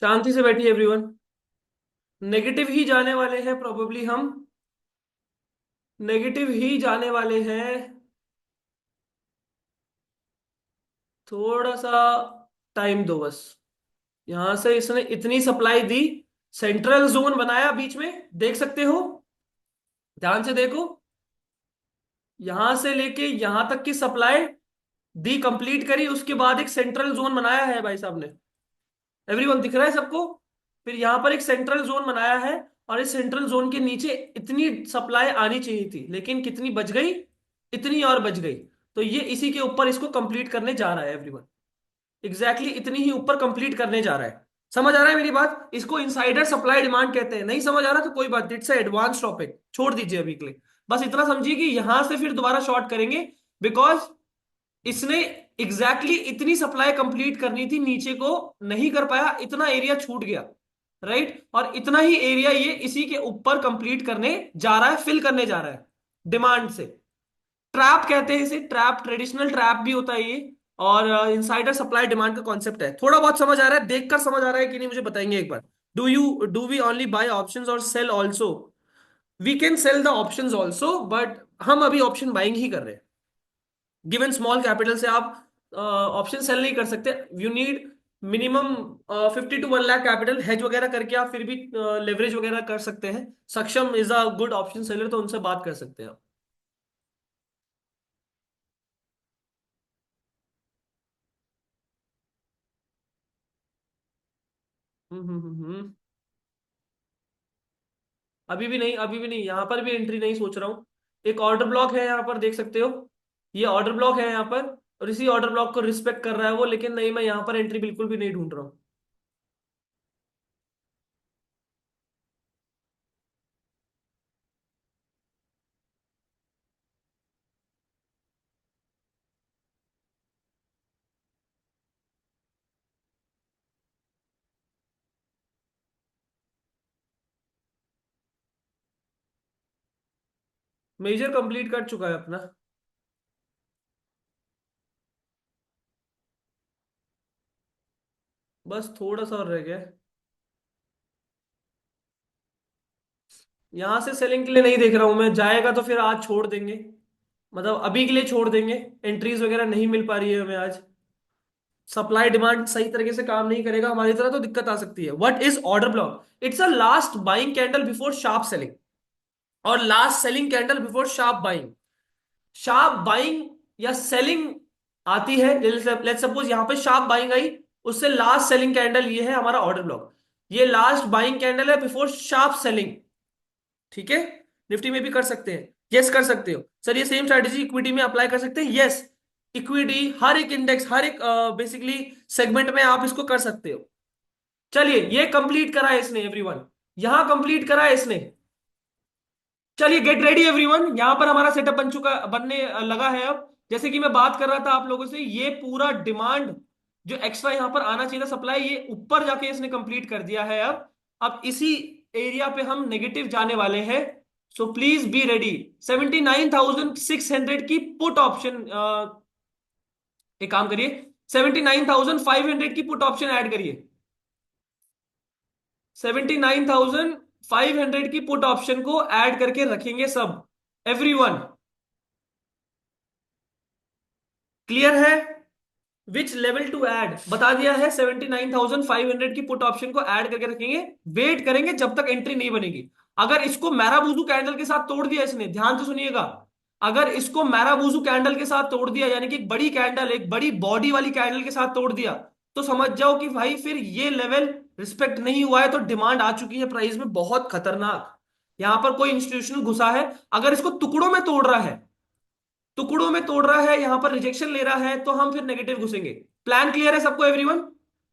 शांति से बैठिए एवरीवन। नेगेटिव ही जाने वाले हैं प्रोबेबली हम। नेगेटिव ही जाने वाले हैं। थोड़ा सा टाइम दो बस। यहां से इसने इतनी सप्लाई दी। सेंट्रल जोन बनाया बीच में, देख सकते हो। ध्यान से देखो। यहां से लेके यहां तक की सप्लाई दी, कंप्लीट करी, उसके बाद एक सेंट्रल जोन बनाया है भाई साहब ने। एवरीवन दिख रहा है सबको। फिर यहां पर एक सेंट्रल जोन बनाया है। और इस सेंट्रल जोन के नीचे इतनी सप्लाई आनी चाहिए थी, लेकिन कितनी बच गई? इतनी और बच गई। तो ये इसी के ऊपर इसको कंप्लीट करने जा रहा है एवरीवन। एग्जैक्टली इतनी ही ऊपर कंप्लीट करने जा रहा है। समझ आ रहा है मेरी बात? इसको इनसाइडर सप्लाई डिमांड कहते हैं। नहीं समझ आ रहा तो कोई बात, इट्स एडवांस टॉपिक, छोड़ दीजिए अभी के लिए। बस इतना समझिए कि यहां से फिर दोबारा शॉर्ट करेंगे। बिकॉज इसने एग्जैक्टली इतनी सप्लाई कंप्लीट करनी थी, नीचे को नहीं कर पाया, इतना एरिया छूट गया। राइट, और इतना ही एरिया ये इसी के ऊपर कंप्लीट करने जा रहा है, फिल करने जा रहा है डिमांड से। ट्रैप कहते हैं इसे, ट्रैप, ट्रेडिशनल ट्रैप भी होता है ये। और इनसाइडर सप्लाई डिमांड का कॉन्सेप्ट है। थोड़ा बहुत समझ आ रहा है? देखकर समझ आ रहा है कि नहीं मुझे बताएंगे एक बार। Do we only buy options और sell also? We can sell the options also, but हम अभी ऑप्शन बाइंग ही कर रहे हैं। गिवन स्मॉल कैपिटल से आप ऑप्शन सेल नहीं कर सकते। You need minimum 50 to 1 lakh capital. Hedge वगैरह करके आप फिर भी लेवरेज वगैरह कर सकते हैं। सक्षम is a good option seller, तो उनसे बात कर सकते हैं आप। हम्म। अभी भी नहीं, अभी भी नहीं, यहां पर भी एंट्री नहीं सोच रहा हूँ। एक ऑर्डर ब्लॉक है यहाँ पर, देख सकते हो। ये ऑर्डर ब्लॉक है यहाँ पर। और इसी ऑर्डर ब्लॉक को रिस्पेक्ट कर रहा है वो, लेकिन नहीं, मैं यहाँ पर एंट्री बिल्कुल भी नहीं ढूंढ रहा हूँ। मेजर कंप्लीट कर चुका है अपना। बस थोड़ा सा और रह गया है। यहां से सेलिंग के लिए नहीं देख रहा हूं मैं, जाएगा तो फिर आज छोड़ देंगे। मतलब अभी के लिए छोड़ देंगे। एंट्रीज वगैरह नहीं मिल पा रही है हमें आज। सप्लाई डिमांड सही तरीके से काम नहीं करेगा हमारी तरह, तो दिक्कत आ सकती है। What is order block? It's a last buying candle before sharp selling, और last selling candle before sharp buying. Sharp buying या सेलिंग आती है, लेट्स सपोज यहां पे शार्प बाइंग आई, उससे लास्ट सेलिंग कैंडल ये है हमारा ऑर्डर ब्लॉक। ये लास्ट बाइंग कैंडल है बिफोर शार्प सेलिंग। ठीक है। निफ्टी में भी कर सकते हैं। यस कर सकते हो सर, ये सेम स्ट्रेटेजी इक्विटी में अप्लाई कर सकते हैं। यस, इक्विटी हर एक इंडेक्स, हर एक बेसिकली सेगमेंट में आप इसको कर सकते हो। चलिए, ये कंप्लीट करा है इसने एवरीवन। यहां कंप्लीट करा है इसने। चलिए गेट रेडी एवरीवन, यहां पर हमारा सेटअप बन चुका, बनने लगा है अब। जैसे कि मैं बात कर रहा था आप लोगों से, ये पूरा डिमांड जो एक्स्ट्रा यहां पर आना चाहिए था सप्लाई, ये ऊपर जाके इसने कंप्लीट कर दिया है अब इसी एरिया पे हम नेगेटिव जाने वाले हैं। So please be ready. 79,600 की पुट ऑप्शन, एक काम करिए, 79,500 की पुट ऑप्शन ऐड करिए। 79,500 की पुट ऑप्शन को ऐड करके रखेंगे सब, एवरीवन। क्लियर है? विच लेवल टू ऐड बता दिया है। 79,500 की पुट ऑप्शन को ऐड करके रखेंगे। वेट करेंगे जब तक एंट्री नहीं बनेगी। अगर इसको मैराबूजू कैंडल के साथ तोड़ दिया इसने, ध्यान से सुनिएगा। अगर इसको मैराबूजू कैंडल के साथ तोड़ दिया, यानी कि एक बड़ी कैंडल, एक बड़ी बॉडी वाली कैंडल के साथ तोड़ दिया, तो समझ जाओ कि भाई फिर ये लेवल रिस्पेक्ट नहीं हुआ है, तो डिमांड आ चुकी है प्राइस में बहुत खतरनाक। यहां पर कोई इंस्टीट्यूशनल घुसा है। अगर इसको टुकड़ों में तोड़ रहा है, टुकड़ों में तोड़ रहा है, यहां पर रिजेक्शन ले रहा है, तो हम फिर नेगेटिव घुसेंगे। प्लान क्लियर है सबको एवरीवन?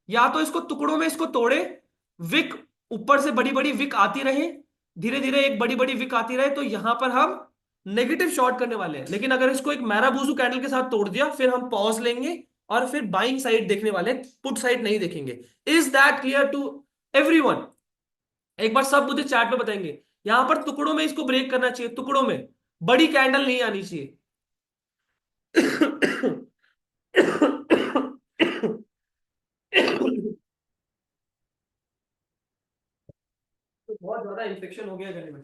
या तो इसको टुकड़ों में इसको तोड़े, विक ऊपर से बड़ी बड़ी विक आती रहे, धीरे धीरे एक बड़ी बड़ी विक आती रहे, तो यहां पर हम नेगेटिव शॉर्ट करने वाले हैं। लेकिन अगर इसको एक मैराबूजू कैंडल के साथ तोड़ दिया, फिर हम पॉज लेंगे और फिर बाइंग साइड देखने वाले, पुट साइड नहीं देखेंगे। Is that clear to everyone? एक बार सब मुझे चैट में बताएंगे। यहां पर टुकड़ों में इसको ब्रेक करना चाहिए, टुकड़ों में, बड़ी कैंडल नहीं आनी चाहिए। बहुत ज्यादा इन्फेक्शन हो गया गले में।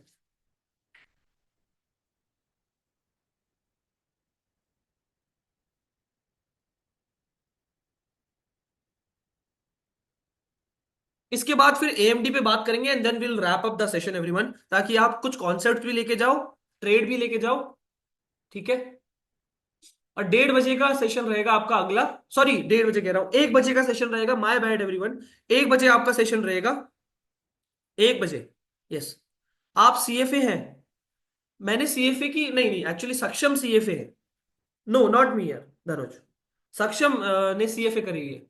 इसके बाद फिर एएमडी पे बात करेंगे and then will wrap up the session everyone, ताकि आप कुछ कॉन्सेप्ट भी लेके जाओ, ट्रेड भी लेके जाओ। ठीक है। और 1:30 बजे का सेशन रहेगा आपका अगला। सॉरी, 1:30 बजे कह रहा हूं, 1 बजे का सेशन रहेगा, माय बैड एवरीवन। 1 बजे आपका सेशन रहेगा। 1 बजे। यस। आप सीएफए हैं? मैंने सीएफए की नहीं नहीं, एक्चुअली सक्षम सीएफए है। नो नॉट मी यार धनुज। सक्षम ने सीएफए करी है।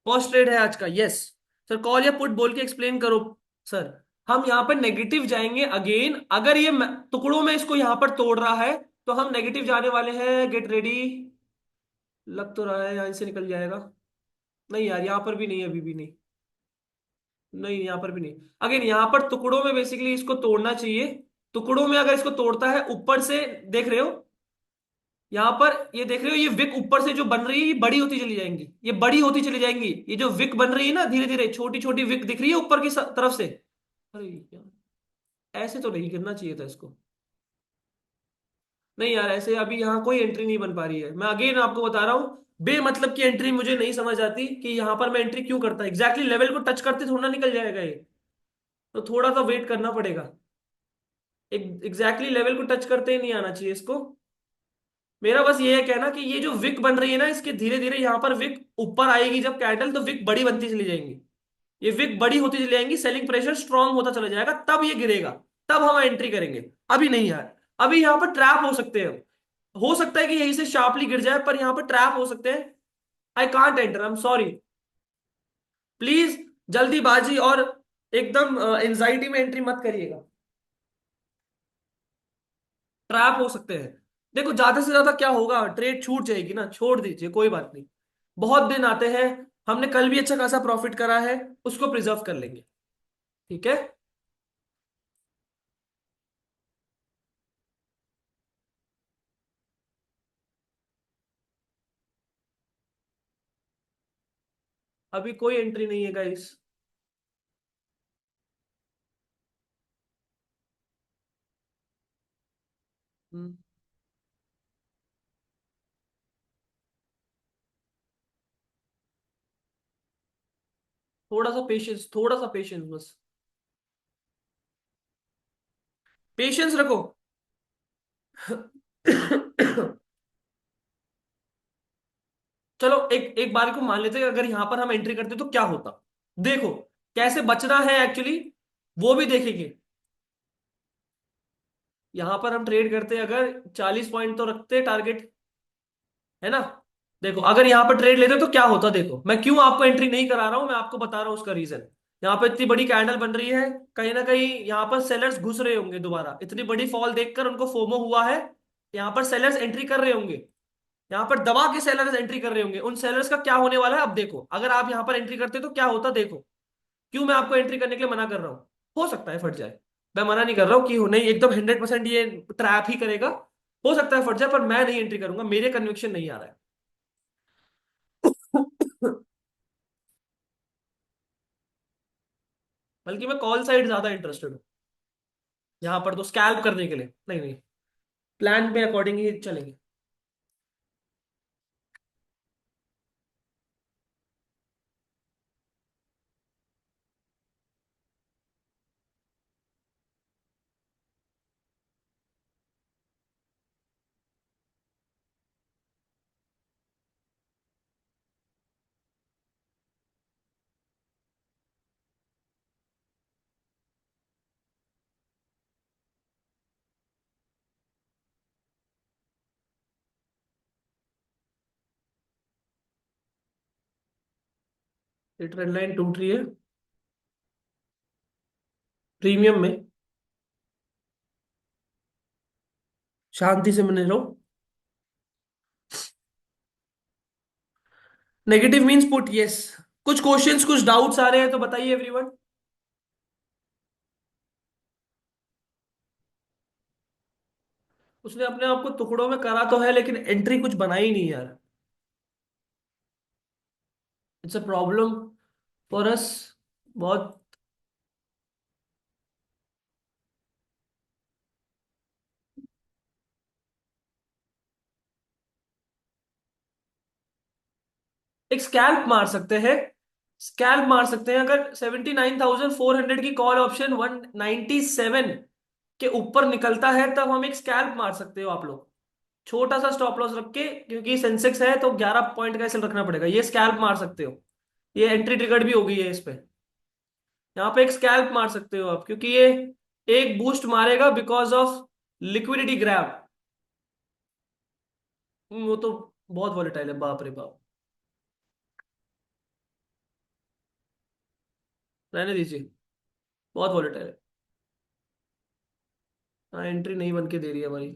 फर्स्ट ट्रेड है आज का, यस। सर कॉल या पुट बोल के एक्सप्लेन करो। सर हम यहाँ पर नेगेटिव जाएंगे अगेन, अगर ये टुकड़ों में इसको यहाँ पर तोड़ रहा है तो हम नेगेटिव जाने वाले हैं। Get ready. लग तो रहा है यहाँ से निकल जाएगा। नहीं यार, यहाँ पर भी नहीं, अभी भी नहीं। नहीं, यहाँ पर भी नहीं। अगेन यहाँ पर टुकड़ों में बेसिकली इसको तोड़ना चाहिए। टुकड़ों में अगर इसको तोड़ता है ऊपर से, देख रहे हो यहाँ पर, ये देख रहे हो, ये विक ऊपर से जो बन रही है ये बड़ी होती चली जाएंगी, ये बड़ी होती चली जाएंगी। ये जो विक बन रही है ना, धीरे धीरे छोटी छोटी विक दिख रही है ऊपर की तरफ से। अरे यार, ऐसे तो नहीं गिरना चाहिए था इसको। नहीं यार, ऐसे अभी यहाँ कोई एंट्री नहीं बन पा रही है। मैं अगेन आपको बता रहा हूँ, बेमतलब की एंट्री मुझे नहीं समझ आती कि यहाँ पर मैं एंट्री क्यों करता। एग्जैक्टली लेवल को टच करते थोड़ा निकल जाएगा ये। तो थोड़ा सा वेट करना पड़ेगा। एग्जैक्टली लेवल को टच करते ही नहीं आना चाहिए इसको। मेरा बस ये है कहना कि ये जो विक बन रही है ना, इसके धीरे धीरे यहाँ पर विक ऊपर आएगी जब कैंडल, तो विक बड़ी बनती चली जाएंगी। ये विक बड़ी होती चली जाएंगी, सेलिंग प्रेशर स्ट्रांग होता चला जाएगा, तब ये गिरेगा। तब हम एंट्री करेंगे। अभी नहीं यार। अभी यहाँ पर ट्रैप हो सकते हैं। हो सकता है कि यहीं से शार्पली गिर जाए, पर यहाँ पर ट्रैप हो सकते हैं। I can't enter, I am sorry. Please जल्दीबाजी और एकदम एंजाइटी में एंट्री मत करिएगा। ट्रैप हो सकते हैं। देखो ज्यादा से ज्यादा क्या होगा, ट्रेड छूट जाएगी ना, छोड़ दीजिए, कोई बात नहीं। बहुत दिन आते हैं। हमने कल भी अच्छा खासा प्रॉफिट करा है, उसको प्रिजर्व कर लेंगे। ठीक है। अभी कोई एंट्री नहीं है गाइस। थोड़ा सा पेशेंस, थोड़ा सा पेशेंस बस। पेशेंस रखो। चलो एक एक बार को मान लेते हैं, अगर यहां पर हम एंट्री करते तो क्या होता। देखो कैसे बचना है एक्चुअली, वो भी देखेंगे। यहां पर हम ट्रेड करते अगर 40 पॉइंट तो रखते टारगेट, है ना। देखो अगर यहां पर ट्रेड लेते तो क्या होता, देखो मैं क्यों आपको एंट्री नहीं करा रहा हूं, मैं आपको बता रहा हूं उसका रीजन। यहाँ पर इतनी बड़ी कैंडल बन रही है, कहीं ना कहीं यहाँ पर सेलर्स घुस रहे होंगे दोबारा, इतनी बड़ी फॉल देखकर उनको फोमो हुआ है। यहाँ पर सेलर्स एंट्री कर रहे होंगे। यहाँ पर दबा के सेलर्स एंट्री कर रहे होंगे। उन सेलर्स का क्या होने वाला है अब देखो, अगर आप यहाँ पर एंट्री करते तो क्या होता देखो। क्यों मैं आपको एंट्री करने के लिए मना कर रहा हूँ। हो सकता है फट जाए। मैं मना नहीं कर रहा हूँ कि हो नहीं, एकदम 100% ये ट्रैप ही करेगा। हो सकता है फट जाए, पर मैं नहीं एंट्री करूंगा, मेरे कन्विक्शन नहीं आ रहा है। बल्कि मैं कॉल साइड ज्यादा इंटरेस्टेड हूँ। यहाँ पर तो स्कैल्प करने के लिए नहीं नहीं, प्लान पे अकॉर्डिंग ही चलेंगे। ये ट्रेंड लाइन टूट रही है प्रीमियम में। शांति से मैंने लो। Negative means put, yes. कुछ क्वेश्चंस, कुछ डाउट्स आ रहे हैं तो बताइए एवरीवन। उसने अपने आप को टुकड़ों में करा तो है, लेकिन एंट्री कुछ बनाई नहीं यार। It's a problem for us. बहुत। एक स्कैल्प मार सकते हैं। स्कैल्प मार सकते हैं, अगर 79,400 की कॉल ऑप्शन 197 के ऊपर निकलता है तब हम एक स्कैल्प मार सकते हो आप लोग। छोटा सा स्टॉप लॉस रख के, क्योंकि सेंसेक्स है तो 11 पॉइंट का ऐसे रखना पड़ेगा, ये स्कैल्प मार सकते हो। ये एंट्री ट्रिगर्ड भी हो गई है इस पे। यहाँ पे एक स्कैल्प मार सकते हो आप, क्योंकि ये एक बूस्ट मारेगा बिकॉज ऑफ लिक्विडिटी ग्रैब। वो तो बहुत वॉलेटाइल है, बाप रे बाप। रहने दीजिए। बहुत वॉलेटाइल है। हाँ, एंट्री नहीं बन के दे रही है हमारी।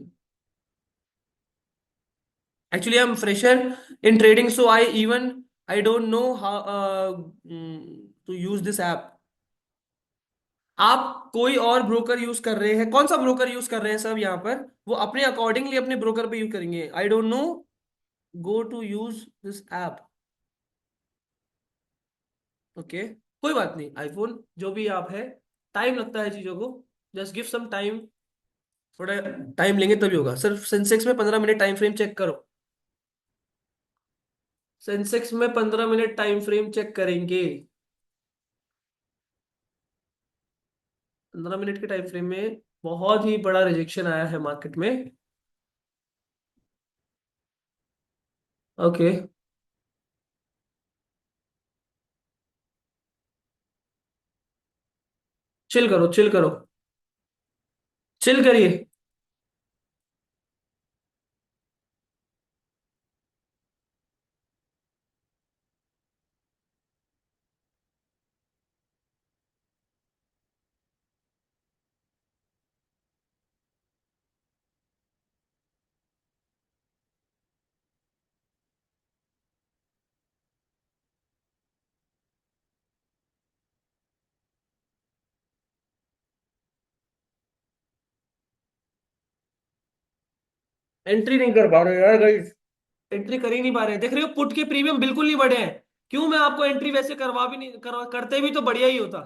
Actually I am fresher in trading, so I don't know how to use this app. आप कोई और ब्रोकर यूज कर रहे हैं? कौन सा ब्रोकर यूज कर रहे हैं सब यहाँ पर? वो अपने अकॉर्डिंगली अपने ब्रोकर पे यूज करेंगे। I don't know. Go to use this app. Okay. कोई बात नहीं, आईफोन जो भी आप है, टाइम लगता है चीजों को। Just give some time. थोड़ा टाइम लेंगे तभी होगा। सिर्फ सेंसेक्स में 15 मिनट टाइम फ्रेम चेक करो। सेंसेक्स में 15 मिनट टाइम फ्रेम चेक करेंगे। 15 मिनट के टाइम फ्रेम में बहुत ही बड़ा रिजेक्शन आया है मार्केट में। ओके। चिल करो, चिल करो। चिल करिए। एंट्री नहीं कर पा रहे हो यार गाइस। एंट्री कर ही नहीं पा रहे हैं। देख रहे हो पुट के प्रीमियम बिल्कुल नहीं बढ़े हैं। क्यों? मैं आपको एंट्री वैसे करवा भी नहीं करते भी तो बढ़िया ही होता।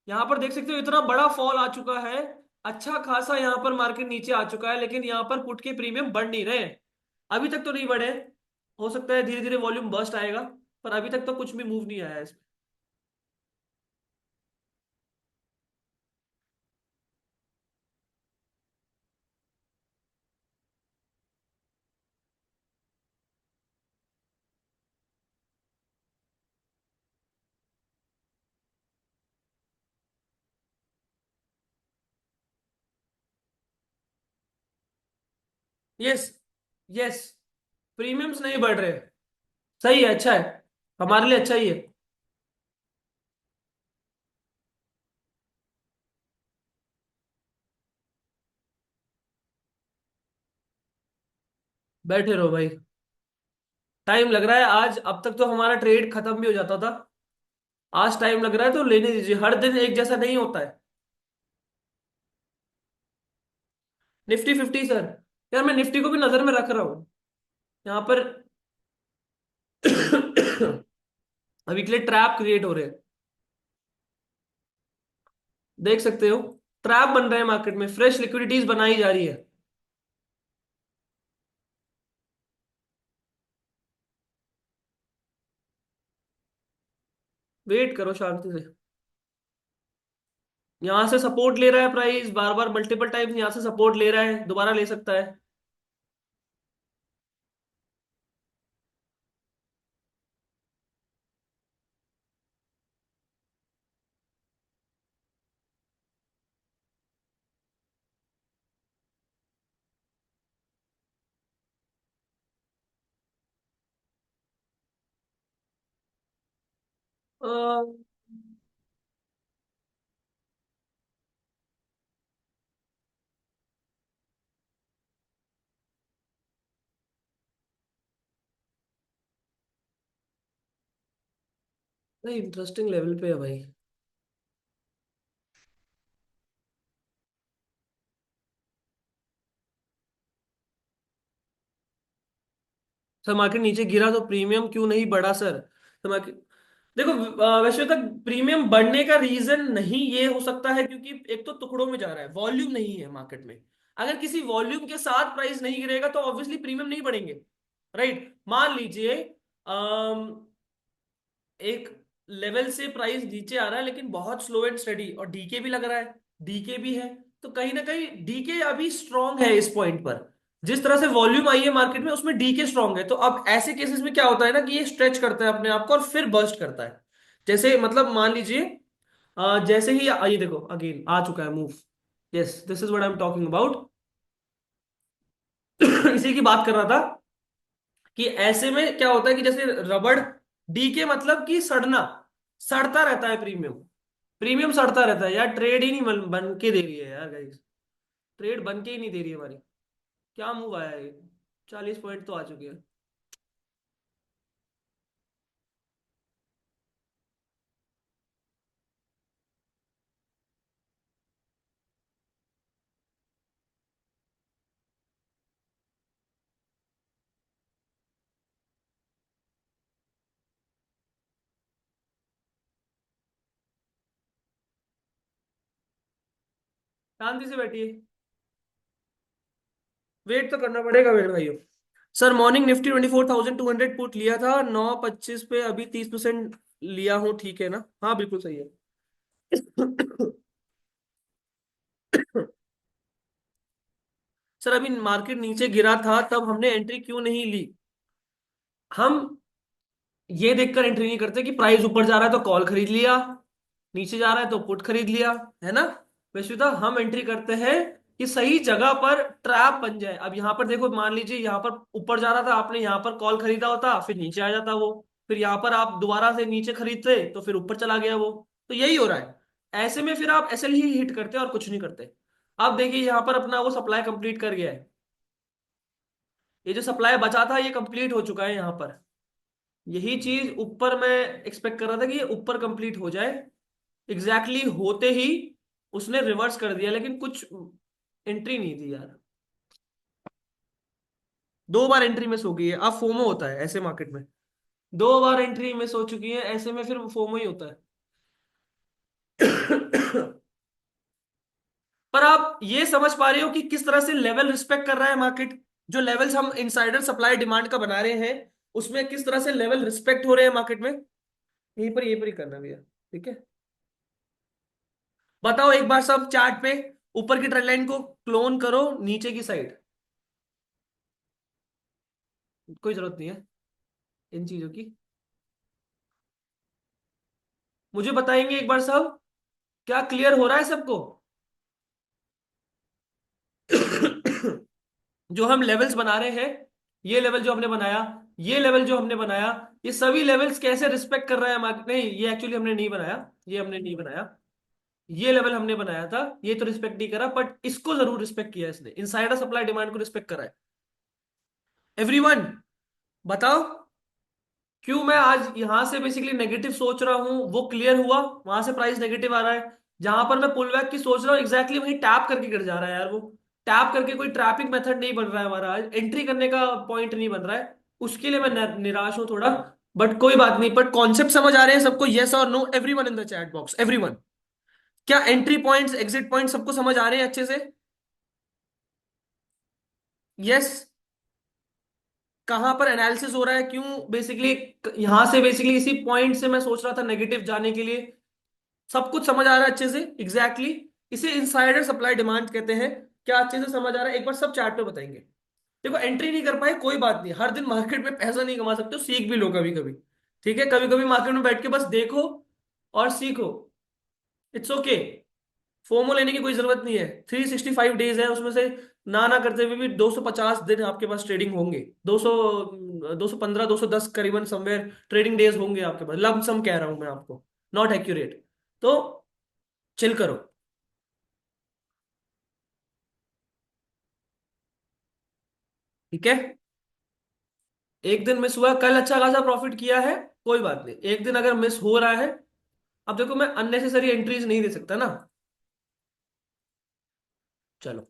यहाँ पर देख सकते हो इतना बड़ा फॉल आ चुका है। अच्छा खासा यहाँ पर मार्केट नीचे आ चुका है, लेकिन यहाँ पर पुट के प्रीमियम बढ़ नहीं रहे हैं। अभी तक तो नहीं बढ़े। हो सकता है धीरे धीरे वॉल्यूम बर्स्ट आएगा, पर अभी तक तो कुछ भी मूव नहीं आया है इसमें। यस। यस। प्रीमियम्स नहीं बढ़ रहे। सही है, अच्छा है। हमारे लिए अच्छा ही है। बैठे रहो भाई। टाइम लग रहा है आज। अब तक तो हमारा ट्रेड खत्म भी हो जाता था। आज टाइम लग रहा है तो लेने दीजिए। हर दिन एक जैसा नहीं होता है। Nifty 50 sir. यार मैं निफ्टी को भी नजर में रख रहा हूँ यहाँ पर। अभी के लिए ट्रैप क्रिएट हो रहे हैं। देख सकते हो। ट्रैप बन रहे हैं मार्केट में, फ्रेश लिक्विडिटीज बनाई जा रही है। वेट करो शांति से। यहां से सपोर्ट ले रहा है प्राइस बार बार, मल्टीपल टाइम्स यहां से सपोर्ट ले रहा है, दोबारा ले सकता है। नहीं, इंटरेस्टिंग लेवल पे है भाई। सर मार्केट नीचे गिरा तो प्रीमियम क्यों नहीं बढ़ा सर? तो मार्केट, देखो वैसे तक प्रीमियम बढ़ने का रीजन नहीं ये हो सकता है क्योंकि एक तो टुकड़ों में जा रहा है, वॉल्यूम नहीं है मार्केट में। अगर किसी वॉल्यूम के साथ प्राइस नहीं गिरेगा तो ऑब्वियसली प्रीमियम नहीं बढ़ेंगे। राइट, मान लीजिए एक लेवल से प्राइस नीचे आ रहा है लेकिन बहुत स्लो एंड स्टडी, और डीके भी लग रहा है, डीके भी है, तो कहीं ना कहीं डीके अभी स्ट्रांग है इस पॉइंट पर। जिस तरह से वॉल्यूम आई है मार्केट में उसमें डीके स्ट्रांग है, तो अब ऐसे केसेस में क्या होता है ना कि ये स्ट्रेच करता है अपने आप को और फिर बर्स्ट करता है। जैसे मतलब मान लीजिए जैसे ही ये देखो अगेन आ चुका है move. Yes, this is what I am talking about. इसी की बात कर रहा था कि ऐसे में क्या होता है कि जैसे रबड़, डीके मतलब कि सड़ना, सड़ता रहता है प्रीमियम। प्रीमियम सड़ता रहता है यार, ट्रेड ही नहीं बन के दे रही है यार गाइस, ट्रेड बन के ही नहीं दे रही है हमारी। क्या मूव आया है? 40 पॉइंट तो आ चुके हैं। शांति से बैठिए, वेट तो करना पड़ेगा मेरे भाइयों। सर मॉर्निंग निफ्टी 24,200 पुट लिया था 9:25 पे, अभी 30% लिया हूँ, ठीक है ना? हाँ बिल्कुल सही है। सर अभी मार्केट नीचे गिरा था तब हमने एंट्री क्यों नहीं ली? हम ये देखकर एंट्री नहीं करते कि प्राइस ऊपर जा रहा है तो कॉल खरीद लिया, नीचे जा रहा है तो पुट खरीद लिया, है ना? वैश्विता, हम एंट्री करते हैं कि सही जगह पर ट्रैप बन जाए। अब यहाँ पर देखो, मान लीजिए यहाँ पर ऊपर जा रहा था, आपने यहाँ पर कॉल खरीदा होता फिर नीचे आ जाता वो, फिर यहाँ पर आप दोबारा से नीचे खरीदते तो फिर ऊपर चला गया वो। तो यही हो रहा है। ऐसे में फिर आप एसएल ही हिट करते हैं और कुछ नहीं करते। अब देखिए यहाँ पर अपना वो सप्लाई कंप्लीट कर गया है, ये जो सप्लाई बचा था ये कंप्लीट हो चुका है यहाँ पर। यही चीज ऊपर मैं एक्सपेक्ट कर रहा था कि ये ऊपर कंप्लीट हो जाए, एग्जैक्टली exactly होते ही उसने रिवर्स कर दिया, लेकिन कुछ एंट्री नहीं दी यार। 2 बार एंट्री मिस हो गई है, अब फोमो होता है ऐसे मार्केट में। 2 बार एंट्री मिस हो चुकी है, ऐसे में फिर फोमो ही होता है। पर आप ये समझ पा रहे हो कि किस तरह से लेवल रिस्पेक्ट कर रहा है मार्केट? जो लेवल्स हम इनसाइडर सप्लाई डिमांड का बना रहे हैं उसमें किस तरह से लेवल रिस्पेक्ट हो रहे हैं मार्केट में। यहीं पर ही करना भैया, ठीक है? बताओ एक बार सब चार्ट पे ऊपर की ट्रेंड लाइन को क्लोन करो नीचे की साइड। कोई जरूरत नहीं है इन चीजों की। मुझे बताएंगे एक बार सब, क्या क्लियर हो रहा है सबको? जो हम लेवल्स बना रहे हैं, ये लेवल जो हमने बनाया, ये लेवल जो हमने बनाया, ये सभी लेवल्स कैसे रिस्पेक्ट कर रहा है मार्केट? नहीं, ये एक्चुअली हमने नहीं बनाया, ये हमने नहीं बनाया। ये लेवल हमने बनाया था, ये तो रिस्पेक्ट नहीं करा, बट इसको जरूर रिस्पेक्ट किया इसने, इनसाइडर सप्लाई डिमांड को रिस्पेक्ट करा है। एवरीवन बताओ, क्यों मैं आज यहां से बेसिकली नेगेटिव सोच रहा हूं वो क्लियर हुआ? वहां से प्राइस नेगेटिव आ रहा है, जहां पर मैं पुल बैक की सोच रहा हूँ एग्जैक्टली वहीं टैप करके गिर जा रहा है यार वो। टैप करके कोई ट्रैपिंग मेथड नहीं बन रहा है हमारा, आज एंट्री करने का पॉइंट नहीं बन रहा है। उसके लिए मैं निराश हूं थोड़ा, बट कोई बात नहीं। बट कॉन्सेप्ट समझ आ रहे हैं सबको? यस और no everyone in the chat box, everyone. क्या एंट्री पॉइंट्स एग्जिट पॉइंट सबको समझ आ रहे हैं अच्छे से? यस। कहां पर एनालिसिस हो रहा है, क्यों बेसिकली यहां से बेसिकली इसी पॉइंट से मैं सोच रहा था नेगेटिव जाने के लिए। सब कुछ समझ आ रहा है अच्छे से? Exactly exactly। इसे इनसाइडर सप्लाई डिमांड कहते हैं। क्या अच्छे से समझ आ रहा है एक बार सब चैट पे बताएंगे? देखो एंट्री नहीं कर पाए कोई बात नहीं, हर दिन मार्केट में पैसा नहीं कमा सकते हो, सीख भी लो कभी कभी। ठीक है, कभी कभी मार्केट में बैठ के बस देखो और सीखो, इट्स ओके। फोमो लेने की कोई जरूरत नहीं है, 365 डेज है उसमें से ना ना करते हुए भी 250 दिन आपके पास ट्रेडिंग होंगे। 200, 215, 210 करीबन समवेयर ट्रेडिंग डेज होंगे आपके पास, लम सम कह रहा हूं मैं आपको, नॉट एक्यूरेट। तो चिल करो, ठीक है? एक दिन मिस हुआ, कल अच्छा खासा प्रॉफिट किया है, कोई बात नहीं, एक दिन अगर मिस हो रहा है। अब देखो मैं अननेसेसरी एंट्रीज नहीं दे सकता ना। चलो,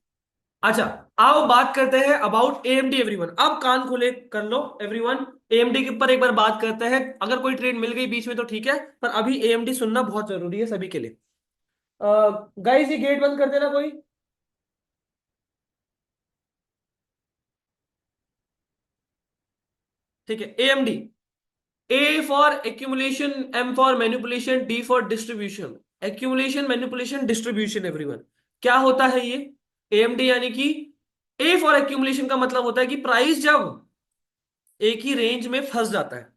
अच्छा, आओ बात करते हैं अबाउट एएमडी एवरीवन। अब कान खोले कर लो एवरीवन। एएमडी के ऊपर एक बार बात करते हैं। अगर कोई ट्रेड मिल गई बीच में तो ठीक है, पर अभी एएमडी सुनना बहुत जरूरी है सभी के लिए। गाइस ये गेट बंद कर देना कोई। ठीक है, AMD. A for accumulation, M for manipulation, D for distribution. Accumulation, manipulation, distribution everyone. क्या होता है ये एएमडी? यानी कि ए फॉर एक्यूमुलेशन का मतलब होता है कि प्राइस जब एक ही रेंज में फंस जाता है।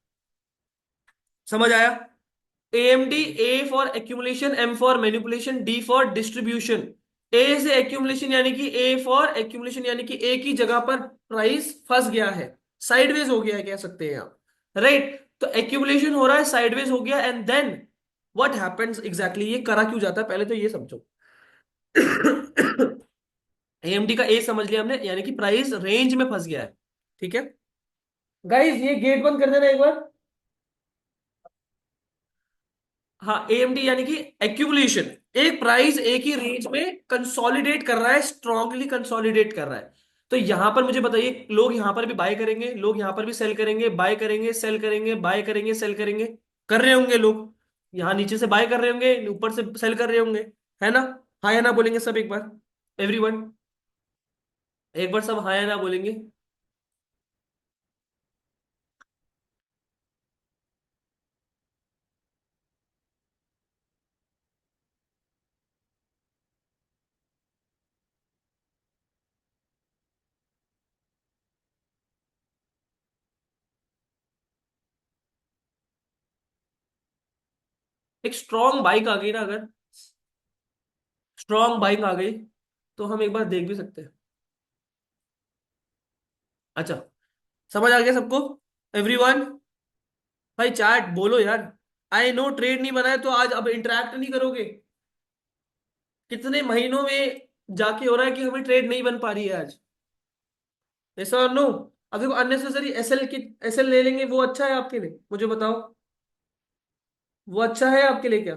समझ आया? AMD, A for accumulation, M for manipulation, D for distribution. A से एक्यूमुलेशन यानी कि ए फॉर एक्यूमुलेशन यानी कि एक ही जगह पर प्राइस फंस गया है, साइडवेज हो गया है कह सकते हैं आप। राइट, तो एक्यूमुलेशन हो रहा है, साइडवेज हो गया, and then what happens exactly, ये करा क्यों जाता है पहले तो ये समझो। एएमडी का ए समझ लिया हमने, यानी कि प्राइस रेंज में फंस गया है। ठीक है गाइस, ये गेट बंद कर देना एक बार। हाँ, एएमडी यानी कि एक्यूमुलेशन। एक प्राइस एक ही रेंज में कंसोलिडेट कर रहा है, स्ट्रांगली कंसोलिडेट कर रहा है। तो यहां पर मुझे बताइए, लोग यहां पर भी बाय करेंगे, लोग यहां पर भी सेल करेंगे, बाय करेंगे, सेल करेंगे, बाय करेंगे, सेल करेंगे। कर रहे होंगे लोग, यहां नीचे से बाय कर रहे होंगे, ऊपर से सेल कर रहे होंगे, है ना? हाँ या ना बोलेंगे सब एक बार, एवरीवन। एक बार सब हाँ या ना बोलेंगे। एक स्ट्रॉन्ग बाइक आ गई ना, अगर स्ट्रॉन्ग बाइक आ गई तो हम एक बार देख भी सकते हैं। अच्छा, समझ आ गया सबको एवरीवन? भाई चैट बोलो यार। आई नो ट्रेड नहीं बना है तो आज अब इंटरेक्ट नहीं करोगे? कितने महीनों में जाके हो रहा है कि हमें ट्रेड नहीं बन पा रही है आज। ऐसा और नो? अब देखो, अननेसेसरी एसएल की, एसएल ले लेंगे वो अच्छा है आपके लिए? मुझे बताओ, वो अच्छा है आपके लिए क्या?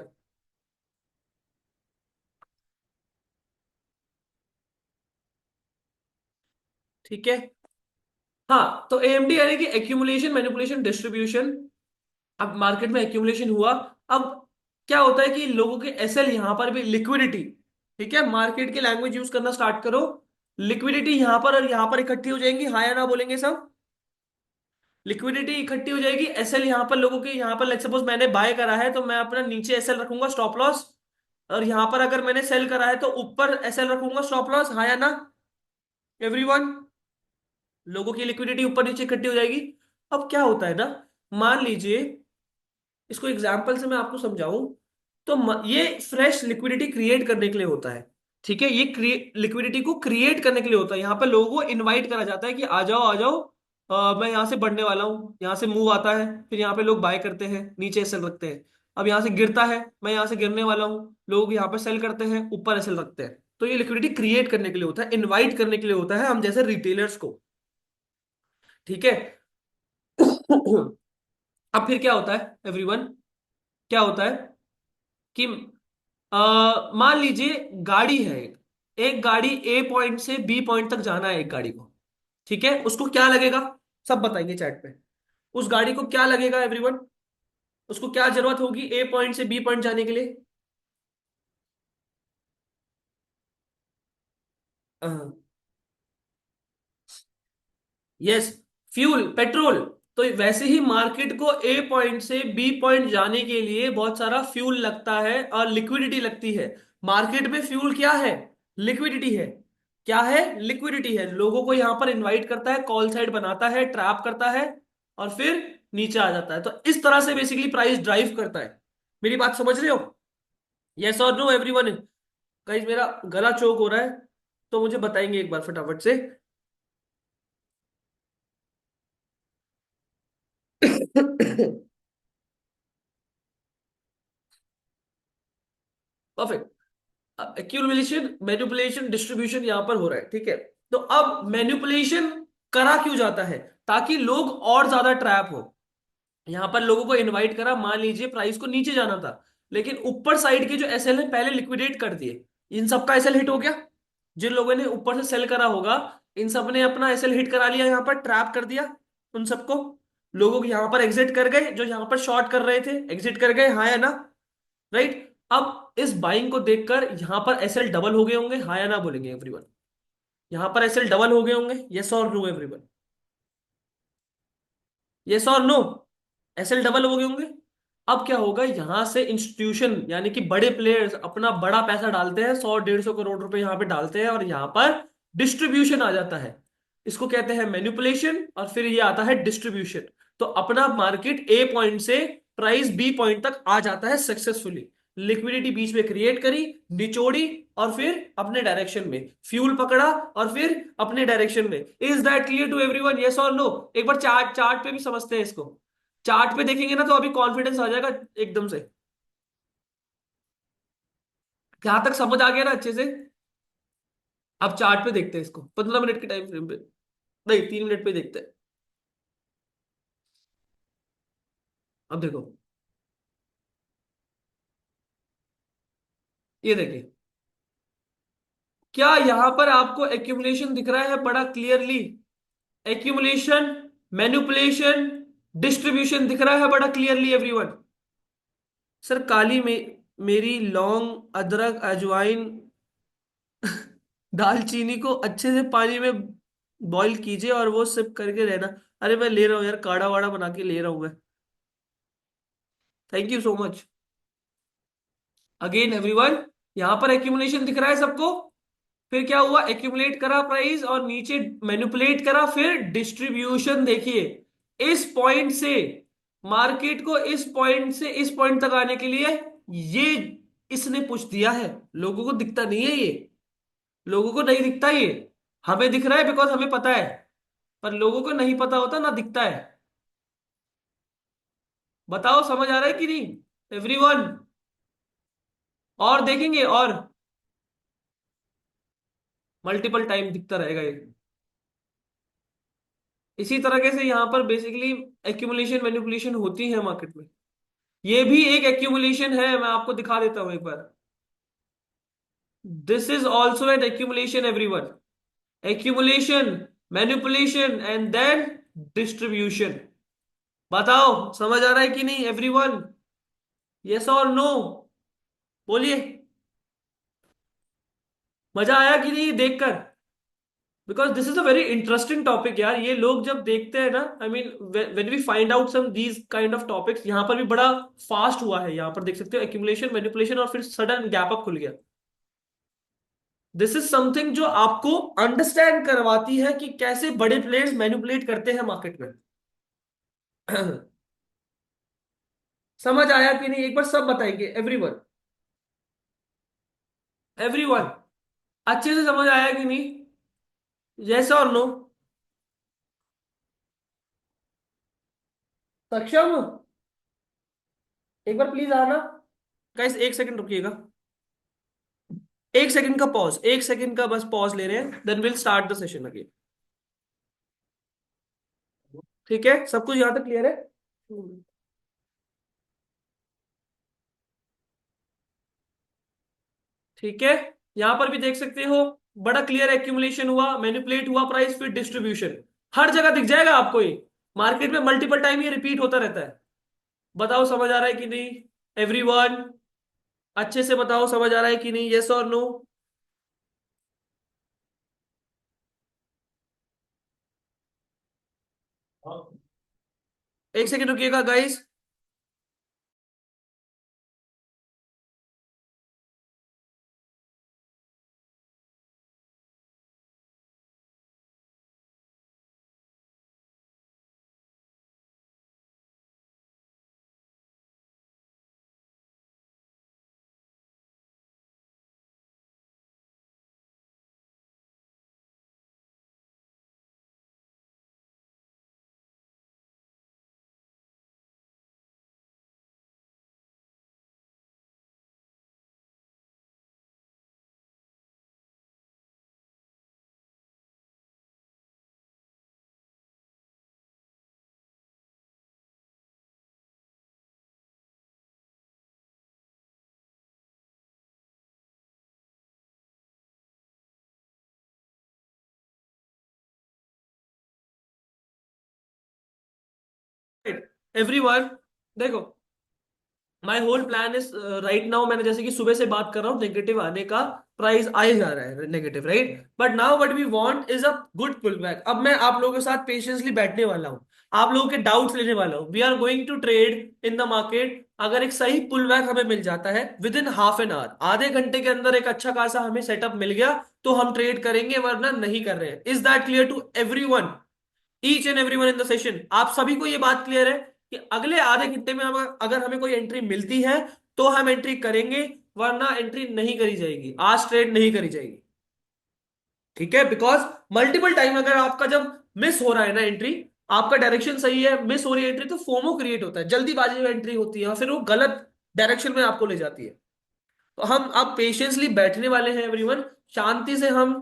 ठीक है। हाँ, तो एएमडी यानी कि एक्यूमुलेशन, मैनिपुलेशन, डिस्ट्रीब्यूशन। अब मार्केट में एक्यूमुलेशन हुआ। अब क्या होता है कि लोगों के एसएल यहां पर भी लिक्विडिटी, ठीक है, मार्केट की लैंग्वेज यूज करना स्टार्ट करो। लिक्विडिटी यहां पर और यहां पर इकट्ठी हो जाएंगी, हाँ या ना बोलेंगे सब? लिक्विडिटी इकट्ठी हो जाएगी, एसएल यहां पर लोगों के, यहां पर लेट्स सपोज मैंने बाय करा है तो मैं अपना नीचे एसएल रखूंगा, स्टॉप लॉस। और यहां पर अगर मैंने सेल करा है तो ऊपर एसएल रखूंगा, स्टॉप लॉस। हाँ या ना एवरीवन? लोगों की लिक्विडिटी ऊपर नीचे इकट्ठी हो जाएगी। अब क्या होता है ना, मान लीजिए, इसको एग्जाम्पल से मैं आपको समझाऊं तो ये फ्रेश लिक्विडिटी क्रिएट करने के लिए होता है। ठीक है, ये लिक्विडिटी को क्रिएट करने के लिए होता है। यहाँ पर लोगों को इनवाइट करा जाता है कि आ जाओ आ जाओ, मैं यहाँ से बढ़ने वाला हूँ। यहाँ से मूव आता है, फिर यहाँ पे लोग बाय करते हैं, नीचे सेल रखते हैं। अब यहाँ से गिरता है, मैं यहाँ से गिरने वाला हूँ, लोग यहाँ पे सेल करते हैं, ऊपर सेल रखते हैं। तो ये लिक्विडिटी क्रिएट करने के लिए होता है, इनवाइट करने के लिए होता है, हम जैसे रिटेलर्स को। ठीक है। अब फिर क्या होता है एवरीवन? क्या होता है कि मान लीजिए गाड़ी है एक, एक गाड़ी ए पॉइंट से बी पॉइंट तक जाना है एक गाड़ी को। ठीक है, उसको क्या लगेगा? सब बताएंगे चैट पे। उस गाड़ी को क्या लगेगा एवरीवन? उसको क्या जरूरत होगी ए पॉइंट से बी पॉइंट जाने के लिए? Yes, fuel, petrol. तो वैसे ही मार्केट को ए पॉइंट से बी पॉइंट जाने के लिए बहुत सारा फ्यूल लगता है और लिक्विडिटी लगती है। मार्केट में फ्यूल क्या है? लिक्विडिटी है। क्या है? लिक्विडिटी है। लोगों को यहां पर इनवाइट करता है, कॉल साइड बनाता है, ट्रैप करता है, और फिर नीचे आ जाता है। तो इस तरह से बेसिकली प्राइस ड्राइव करता है। मेरी बात समझ रहे हो? यस और नो एवरीवन? गाइस मेरा गला चोक हो रहा है, तो मुझे बताएंगे एक बार फटाफट से। परफेक्ट। एक्यूमुलेशन, मैनिपुलेशन, डिस्ट्रीब्यूशन यहां पर हो रहा है। ठीक है, तो अब मैनिपुलेशन करा क्यों जाता है? ताकि लोग और ज्यादा ट्रैप हो। यहां पर लोगों को इनवाइट करा, मान लीजिए प्राइस को नीचे जाना था, लेकिन ऊपर साइड के जो एसएल है पहले लिक्विडेट कर दिए, इन सबका एसएल हिट हो गया। जिन लोगों ने ऊपर से सेल करा होगा, इन सब ने अपना एसएल हिट करा लिया, यहाँ पर ट्रैप कर दिया उन सबको। लोगों को यहाँ पर एग्जिट कर गए, जो यहाँ पर शॉर्ट कर रहे थे एग्जिट कर गए, हाँ या ना? राइट। अब इस बाइंग को देखकर यहाँ पर एसएल डबल हो गए होंगे, हाँ या ना बोलेंगे एवरीवन? यहाँ पर एसएल डबल हो गए होंगे, यस और नो एवरीवन? यस और नो? एसएल डबल हो गए होंगे। अब क्या होगा, यहां से इंस्टीट्यूशन यानी कि बड़े प्लेयर्स अपना बड़ा पैसा डालते हैं, 100 150 करोड़ रुपए यहाँ पे डालते हैं, और यहाँ पर डिस्ट्रीब्यूशन आ जाता है। इसको कहते हैं मैनिपुलेशन, और फिर ये आता है डिस्ट्रीब्यूशन। तो अपना मार्केट ए पॉइंट से प्राइस बी पॉइंट तक आ जाता है सक्सेसफुली। लिक्विडिटी बीच में क्रिएट करी, निचोड़ी, और फिर अपने डायरेक्शन में फ्यूल पकड़ा, और फिर अपने डायरेक्शन में। Is that clear to everyone, yes और नो? एक बार चार्ट चार्ट पे भी समझते हैं इसको। चार्ट पे देखेंगे ना तो अभी कॉन्फिडेंस आ जाएगा एकदम से। यहां तक समझ आ गया ना अच्छे से? अब चार्ट पे देखते हैं इसको, 15 मिनट के टाइम फ्रेम पे, नहीं 3 मिनट पे देखते हैं। अब देखो, ये देखिए, क्या यहां पर आपको एक्यूमुलेशन दिख रहा है बड़ा क्लियरली? एक्यूमुलेशन, मैनिपुलेशन, डिस्ट्रीब्यूशन दिख रहा है बड़ा क्लियरली एवरीवन? सर काली में मेरी लौंग, अदरक, अजवाइन, दालचीनी को अच्छे से पानी में बॉईल कीजिए और वो सिप करके रहना। अरे मैं ले रहा हूँ यार, काढ़ा वाड़ा बना के ले रहा हूँ मैं। Thank you so much. Again everyone, यहां पर एक्यूमुलेशन दिख रहा है सबको? फिर क्या हुआ, एक्यूमुलेट करा प्राइस और नीचे मैनिपुलेट करा, फिर डिस्ट्रीब्यूशन देखिए। इस पॉइंट से मार्केट को, इस पॉइंट से इस पॉइंट तक आने के लिए ये इसने पुश दिया है। लोगों को दिखता नहीं है ये, लोगों को नहीं दिखता ये। हमें दिख रहा है बिकॉज हमें पता है, पर लोगों को नहीं पता होता ना, दिखता है। बताओ समझ आ रहा है कि नहीं एवरीवन? और देखेंगे, और मल्टीपल टाइम दिखता रहेगा ये। इसी तरीके से यहां पर बेसिकली एक्यूमुलेशन मैनिपुलेशन होती है मार्केट में। ये भी एक एक्यूमुलेशन है, मैं आपको दिखा देता हूं एक बार। This is also an accumulation everyone. Accumulation, manipulation, and then distribution. बताओ समझ आ रहा है कि नहीं एवरीवन? यस और नो? बोलिए। मजा आया कि नहीं देखकर? Because this is a very interesting topic यार। ये लोग जब देखते हैं ना, I mean when we find out some these kind of topics, यहाँ पर भी बड़ा फास्ट हुआ है। यहाँ पर देख सकते हो एक्यूमुलेशन, मैनिपुलेशन, और फिर सडन गैप अप खुल गया। दिस इज समथिंग जो आपको अंडरस्टैंड करवाती है कि कैसे बड़े प्लेयर्स मैनिपुलेट करते हैं मार्केट में। समझ आया कि नहीं एक बार सब बताएंगे एवरीवन? एवरीवन, अच्छे से समझ आया कि नहीं? यस और नो? सक्षम? एक बार प्लीज आना। गाइस 1 सेकंड रुकिएगा, 1 सेकंड का पॉज, 1 सेकंड का बस पॉज ले रहे हैं, then will start the session again. ठीक है, सब कुछ यहां तक क्लियर है? ठीक है। यहां पर भी देख सकते हो, बड़ा क्लियर एक्यूमुलेशन हुआ, मैनिपुलेट हुआ प्राइस, फिर डिस्ट्रीब्यूशन। हर जगह दिख जाएगा आपको ये। मार्केट में मल्टीपल टाइम ये रिपीट होता रहता है। बताओ समझ आ रहा है कि नहीं एवरीवन? अच्छे से बताओ समझ आ रहा है कि नहीं, यस और नो? 1 सेकंड रुकिएगा गाइस। एवरीवन, देखो, my whole plan is right now, मैंने जैसे कि सुबह से बात कर रहा हूँ नेगेटिव आने का, प्राइस आ ही जा रहा है negative, right? But now what we want is a good pull back. अब मैं आप लोगों के साथ पेशेंसली बैठने वाला हूँ, आप लोगों के डाउट्स लेने वाला हूँ। We are going to trade in the market. अगर एक सही पुल बैक हमें मिल जाता है within half an hour, आधे घंटे के अंदर एक अच्छा खासा हमें सेटअप मिल गया, तो हम ट्रेड करेंगे, वरना नहीं कर रहे हैं। Is that clear to everyone, each and everyone in the session? आप सभी को ये बात क्लियर है कि अगले आधे घंटे में हम अगर हमें कोई एंट्री मिलती है तो हम एंट्री करेंगे, वरना एंट्री नहीं करी जाएगी, आज ट्रेड नहीं करी जाएगी। ठीक है? बिकॉज मल्टीपल टाइम अगर आपका जब मिस हो रहा है ना एंट्री, आपका डायरेक्शन सही है, मिस हो रही है एंट्री, तो फोमो क्रिएट होता है, जल्दीबाजी में एंट्री होती है और फिर वो गलत डायरेक्शन में आपको ले जाती है। तो हम अब पेशेंसली बैठने वाले हैं एवरीवन, शांति से हम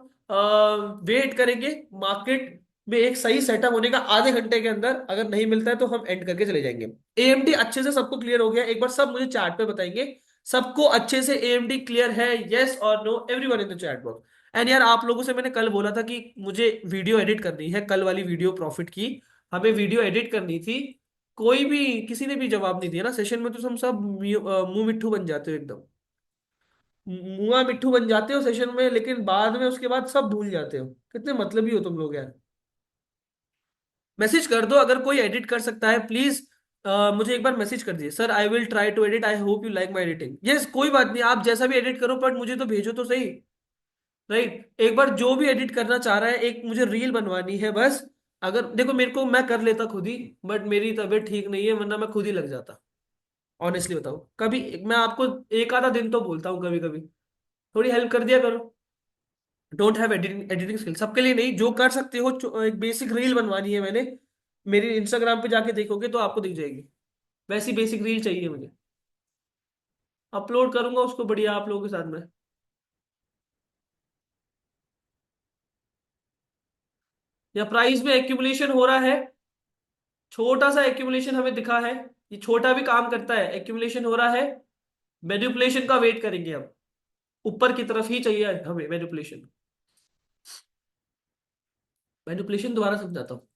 वेट करेंगे मार्केट में एक सही सेटअप होने का। आधे घंटे के अंदर अगर नहीं मिलता है तो हम एंड करके चले जाएंगे। एएमडी अच्छे से सबको क्लियर हो गया? एक बार सब मुझे चैट पे बताएंगे, सबको अच्छे से एएमडी क्लियर है? यस और no everyone in the chat box. And यार, आप लोगों से मैंने कल बोला था कि मुझे वीडियो एडिट करनी है, कल वाली वीडियो प्रॉफिट की हमें वीडियो एडिट करनी थी। कोई भी किसी ने भी जवाब नहीं दिया ना सेशन में, तो हम सब मुंह मिट्ठू बन जाते हो एकदम, मुआ मिट्ठू बन जाते हो सेशन में, लेकिन बाद में उसके बाद सब भूल जाते हो। कितने मतलबी हो तुम लोग यार। मैसेज कर दो, अगर कोई एडिट कर सकता है प्लीज मुझे एक बार मैसेज कर दीजिए, sir I will try to edit, I hope you like my editing. Yes, कोई बात नहीं, आप जैसा भी एडिट करो, बट मुझे तो भेजो तो सही। राइट? एक बार जो भी एडिट करना चाह रहा है, एक मुझे रील बनवानी है बस। अगर देखो, मेरे को मैं कर लेता खुद ही, बट मेरी तबीयत ठीक नहीं है, वरना मैं खुद ही लग जाता। ऑनेस्टली बताओ, कभी मैं आपको एक आधा दिन तो बोलता हूँ कभी कभी, थोड़ी हेल्प कर दिया करो। Don't have editing editing skill, सबके लिए नहीं, जो कर सकते हो। एक बेसिक रील बनवानी है मैंने, मेरी इंस्टाग्राम पे जाके देखोगे तो आपको दिख जाएगी, वैसी बेसिक रील चाहिए मुझे। अपलोड करूंगा उसको बढ़िया आप लोगों के साथ में। या प्राइस में एक्यूमुलेशन हो रहा है, छोटा सा एक्यूमुलेशन हमें दिखा है, ये छोटा भी काम करता है, एक्यूमुलेशन हो रहा है। मैनिपुलेशन का वेट करेंगे अब, ऊपर की तरफ ही चाहिए हमें मैनिपुलेशन। मैनिपुलेशन दोबारा समझाता हूँ।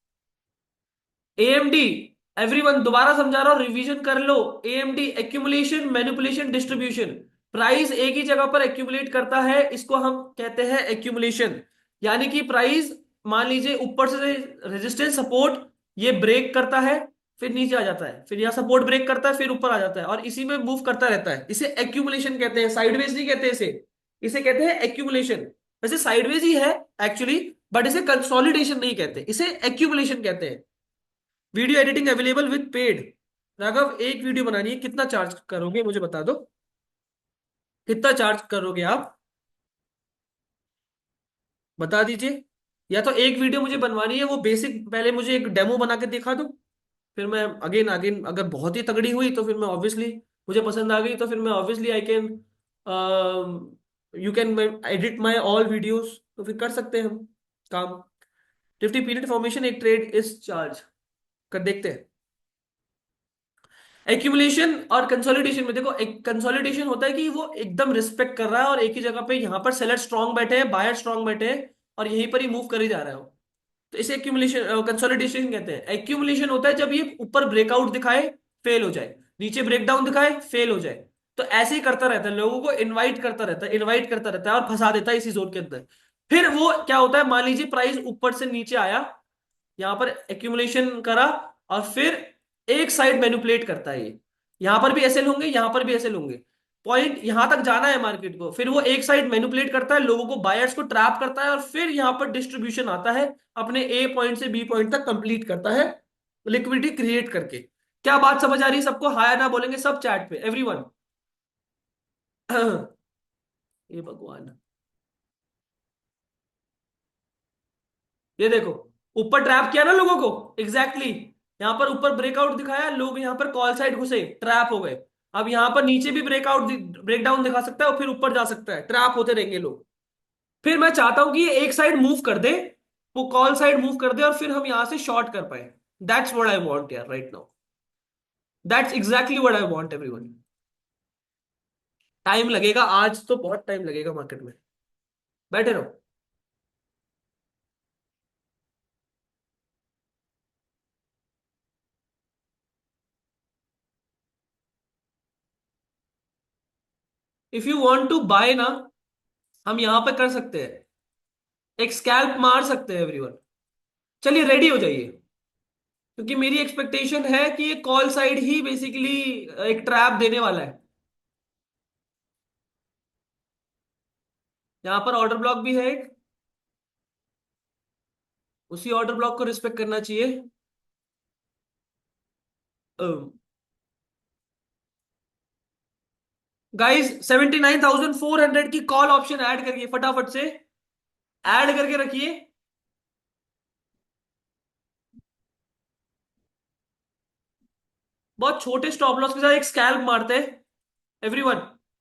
एएमडी, एवरीवन दोबारा समझा रहा हूं, रिवीजन कर लो। AMD accumulation, manipulation, distribution. Price एक ही जगह पर एक्यूमुलेट करता है, इसको हम कहते हैं एक्यूमुलेशन। यानी कि प्राइस, मान लीजिए ऊपर से रेजिस्टेंस सपोर्ट ये ब्रेक करता है, फिर नीचे आ जाता है, फिर यहाँ सपोर्ट ब्रेक करता है, फिर ऊपर आ जाता है, और इसी में मूव करता रहता है। इसे एक्यूमुलेशन कहते हैं, साइडवेज नहीं कहते इसे, इसे कहते हैं एक्यूमुलेशन। वैसे साइडवेज ही है एक्चुअली, बट इसे कंसोलिडेशन नहीं कहते, इसे एक्यूमुलेशन कहते हैं। Video editing available with paid. Raghav, एक वीडियो बनानी है, कितना चार्ज करोगे मुझे बता दो, कितना चार्ज करोगे आप? बता दीजिए। या तो एक वीडियो मुझे बनवानी है, वो बेसिक पहले मुझे एक डेमो बना के दिखा दो, फिर मैं अगेन अगेन, अगर बहुत ही तगड़ी हुई तो फिर मैं ऑब्वियसली, मुझे पसंद आ गई तो फिर मैं obviously I can, you can edit my all videos, तो फिर कर सकते हैं हम काम। 50 पीरियड फॉर्मेशन एक ट्रेड इस चार्ज कर देखते हैं। एक्यूमुलेशन और कंसोलिडेशन में देखो, एक कंसोलिडेशन होता है कि वो एकदम रिस्पेक्ट कर रहा है और एक ही जगह पे, यहां पर सेलर स्ट्रांग बैठे हैं, बायर स्ट्रांग बैठे हैं, और यहीं पर ही मूव कर ही जा रहा है वो। तो इसे एक्यूमुलेशन कंसोलिडेशन कहते हैं। एक्यूमुलेशन होता है जब ये ऊपर ब्रेकआउट दिखाए, फेल हो जाए, नीचे ब्रेकडाउन दिखाए, फेल हो जाए। तो ऐसे ही करता रहता है, लोगों को इनवाइट करता रहता है, इनवाइट करता रहता है और फंसा देता है इसी जोन के अंदर। फिर वो क्या होता है, मान लीजिए प्राइस ऊपर से नीचे आया, यहां पर एक्यूमुलेशन करा, और फिर एक साइड मैनिपुलेट करता है ये, यहां पर भी एसएल होंगे, यहां पर भी एसएल होंगे, पॉइंट यहां तक जाना है मार्केट को, फिर वो एक साइड मैनिपुलेट करता है, लोगों को, बायर्स को ट्रैप करता है, और फिर यहां पर डिस्ट्रीब्यूशन आता है, अपने ए पॉइंट से बी पॉइंट तक कंप्लीट करता है, लिक्विडिटी क्रिएट करके। क्या बात समझ आ रही है सबको? हाया ना बोलेंगे सब चैट पे एवरीवन। ये भगवान, ये देखो, ऊपर ट्रैप किया ना लोगों को, एग्जैक्टली exactly। यहां पर ऊपर ब्रेकआउट दिखाया, लोग यहां पर कॉल साइड घुसे, ट्रैप हो गए। अब यहां पर नीचे भी ब्रेकआउट, ब्रेकडाउन दिखा सकता है और फिर ऊपर जा सकता है, ट्रैप होते रहेंगे लोग। फिर मैं चाहता हूं कि ये एक साइड मूव कर दे, वो कॉल साइड मूव कर दे, और फिर हम यहां से शॉर्ट कर पाए। दैट्स व्हाट आई वांट यार right now, that's exactly what I want everyone. Time लगेगा, आज तो बहुत टाइम लगेगा मार्केट में, बैठे रहो। If you want to buy ना, हम यहां पे कर सकते हैं, एक स्कैल्प मार सकते हैं एवरीवन। चलिए रेडी हो जाइए, क्योंकि मेरी एक्सपेक्टेशन है कि ये कॉल साइड ही बेसिकली एक ट्रैप देने वाला है। यहां पर ऑर्डर ब्लॉक भी है एक, उसी ऑर्डर ब्लॉक को रिस्पेक्ट करना चाहिए। गाइस 79,400 की कॉल ऑप्शन ऐड करिए फटाफट से, ऐड करके रखिए। बहुत छोटे स्टॉप लॉस के साथ एक स्कैल्प मारते हैं एवरीवन।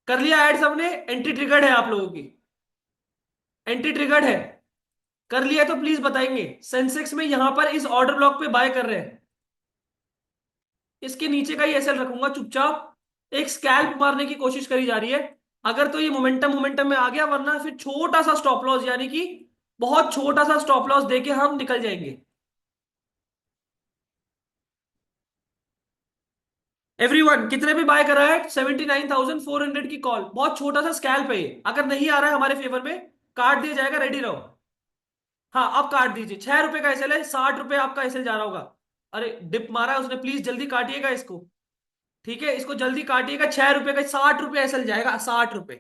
कर लिया ऐड सबने? एंट्री ट्रिगर्ड है आप लोगों की? एंट्री ट्रिगर्ड है? कर लिया तो प्लीज बताएंगे। सेंसेक्स में यहां पर इस ऑर्डर ब्लॉक पे बाय कर रहे हैं, इसके नीचे का ही एसएल रखूंगा चुपचाप। एक स्कैल्प मारने की कोशिश करी जा रही है, अगर तो ये मोमेंटम मोमेंटम में आ गया, वरना फिर छोटा सा स्टॉप लॉस, यानी कि बहुत छोटा सा स्टॉप लॉस देके हम निकल जाएंगे। एवरीवन कितने पे बाय करा है? 79,400 की कॉल, बहुत छोटा सा स्कैल्प है ये, अगर नहीं आ रहा है हमारे फेवर में काट दिया जाएगा, रेडी रहो। हाँ अब काट दीजिए, 6 रुपए का एसएल है, 60 रुपए आपका एसएल जा रहा होगा। अरे डिप मारा है उसने, प्लीज जल्दी काटिएगा इसको। ठीक है, इसको जल्दी काटिएगा, 6 रुपए का 60 रुपए एसएल जाएगा, 60 रुपए।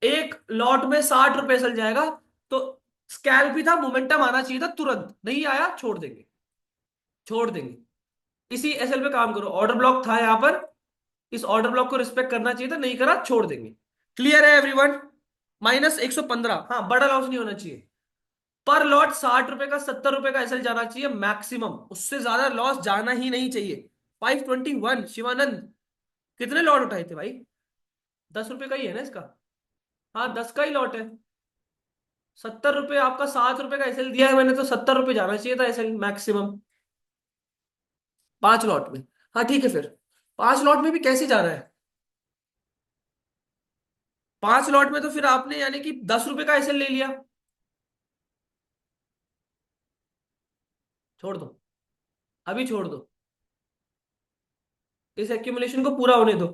एक लॉट में 60 रुपए एसएल जाएगा। तो स्कैल्प ही था, मोमेंटम आना चाहिए था तुरंत, नहीं आया, छोड़ देंगे, छोड़ देंगे। इसी एसएल पे काम करो, ऑर्डर ब्लॉक था यहां पर, इस ऑर्डर ब्लॉक को रिस्पेक्ट करना चाहिए था, नहीं करा, छोड़ देंगे। क्लियर है एवरीवन? -115, हाँ बड़ा लॉस नहीं होना चाहिए। पर लॉट 60 रुपए का, 70 रुपए का एसएल जाना चाहिए मैक्सिमम, उससे ज्यादा लॉस जाना ही नहीं चाहिए। 521 शिवानंद, कितने लॉट उठाए थे भाई? 10 रुपए का ही है ना इसका? हाँ 10 का ही लॉट है। 70 रुपए आपका, 7 रुपए का एसएल दिया है मैंने, तो 70 रुपए जाना चाहिए था एसएल मैक्सिमम, 5 लॉट में। हाँ ठीक है फिर, 5 लॉट में भी कैसे जा रहा है? 5 लॉट में तो फिर आपने यानी कि 10 रुपए का एसएल ले लिया। छोड़ दो, अभी छोड़ दो, इस एक्यूमुलेशन को पूरा होने दो।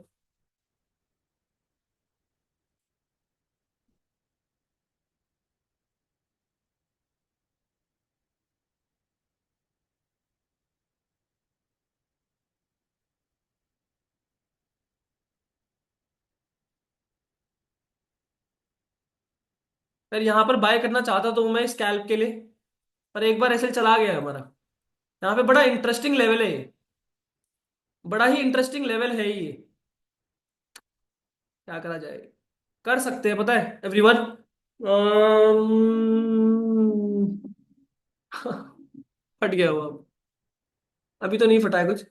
फिर यहां पर बाय करना चाहता तो हूं मैं स्कैल्प के लिए, पर एक बार एसएल चला गया है हमारा। यहाँ पे बड़ा इंटरेस्टिंग लेवल है ये, बड़ा ही इंटरेस्टिंग लेवल है ये। क्या करा जाए? कर सकते हैं पता है एवरीवन, फट गया वो अब, अभी तो नहीं फटा है कुछ।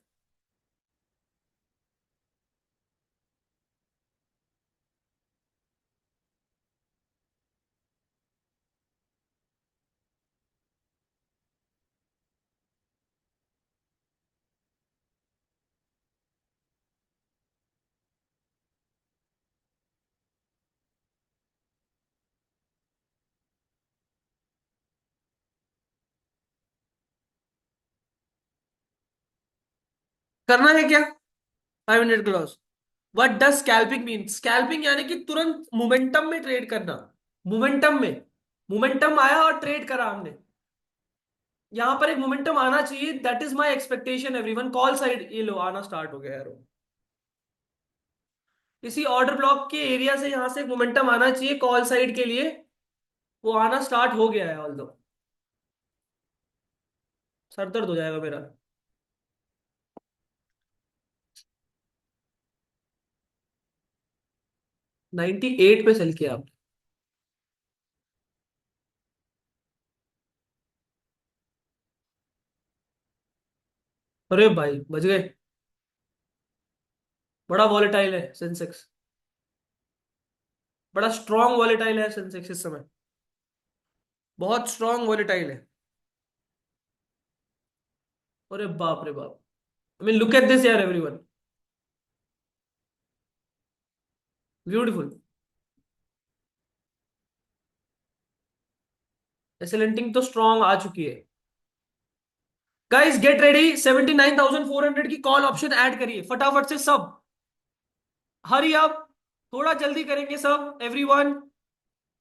करना है क्या? 500 का loss? What does scalping mean? Scalping यानी कि तुरंत मोमेंटम में ट्रेड करना, मोमेंटम में, मोमेंटम आया और ट्रेड करा हमने। यहां पर एक मोमेंटम आना चाहिए, that is my expectation everyone. Call side ये लो आना स्टार्ट हो गया यार, इसी ऑर्डर ब्लॉक के एरिया से यहां से एक मोमेंटम आना चाहिए कॉल साइड के लिए, वो आना स्टार्ट हो गया है ऑल्दो। सर दर्द हो जाएगा मेरा। 98 पे सेल किया आपने? अरे भाई बच गए। बड़ा वॉलेटाइल है सेंसेक्स, बड़ा स्ट्रांग वॉलेटाइल है सेंसेक्स इस समय, बहुत स्ट्रांग वॉलेटाइल है। अरे बाप रे बाप, I mean look at this यार एवरीवन, ब्यूटीफुल। एसएलएनटिंग तो स्ट्रांग आ चुकी है। गाइस गेट रेडी, 79,400 की कॉल ऑप्शन ऐड करिए फटाफट से सब, हरी अप। थोड़ा जल्दी करेंगे सब एवरीवन,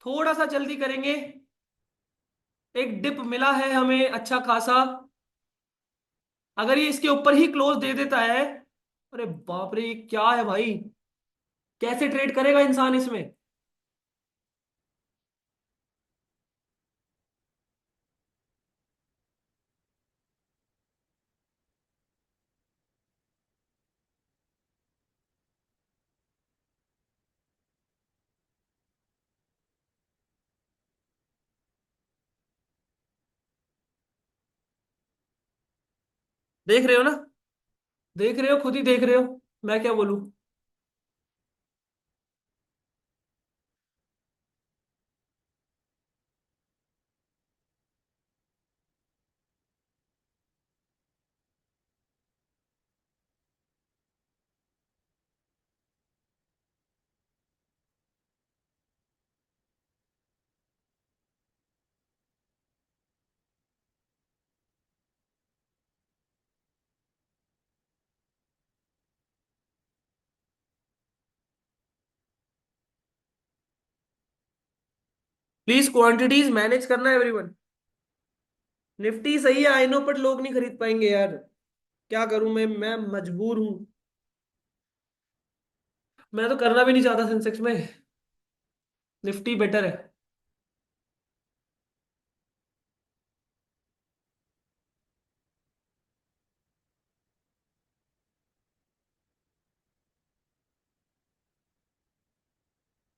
थोड़ा सा जल्दी करेंगे। एक डिप मिला है हमें अच्छा खासा। अगर ये इसके ऊपर ही क्लोज दे देता है, अरे बाप रे, ये क्या है भाई? कैसे ट्रेड करेगा इंसान इसमें? देख रहे हो ना? देख रहे हो, खुद ही देख रहे हो। मैं क्या बोलूं? प्लीज क्वांटिटीज मैनेज करना एवरीवन। निफ्टी सही है आई नो, बट लोग नहीं खरीद पाएंगे यार। क्या करूं मैं मजबूर हूं। मैं तो करना भी नहीं चाहता सेंसेक्स में। निफ्टी बेटर है।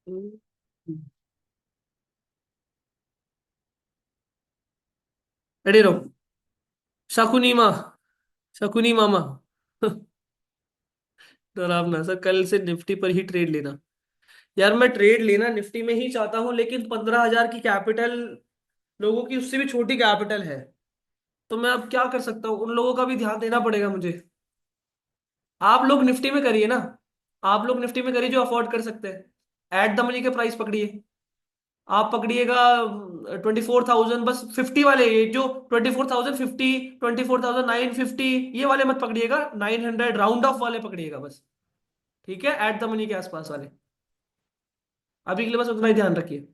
हम्म। रेडी रहो। शकुनी माँ, शकुनी मामा। डरावना सर, कल से निफ्टी पर ही ट्रेड लेना। यार मैं ट्रेड लेना निफ्टी में ही चाहता हूँ, लेकिन 15,000 की कैपिटल, लोगों की उससे भी छोटी कैपिटल है। तो मैं अब क्या कर सकता हूँ? उन लोगों का भी ध्यान देना पड़ेगा मुझे। आप लोग निफ्टी में करिए ना। आप लोग निफ्टी में करिए जो अफोर्ड कर सकते हैं। एट द मनी के प्राइस पकड़िए। आप पकड़िएगा 24,000, बस 50 वाले, ये जो 24,050, 24,950, ये वाले मत पकड़िएगा। 900 राउंड ऑफ वाले पकड़िएगा बस। ठीक है, एट द मनी के आसपास वाले। अभी के लिए बस उतना ही ध्यान रखिए।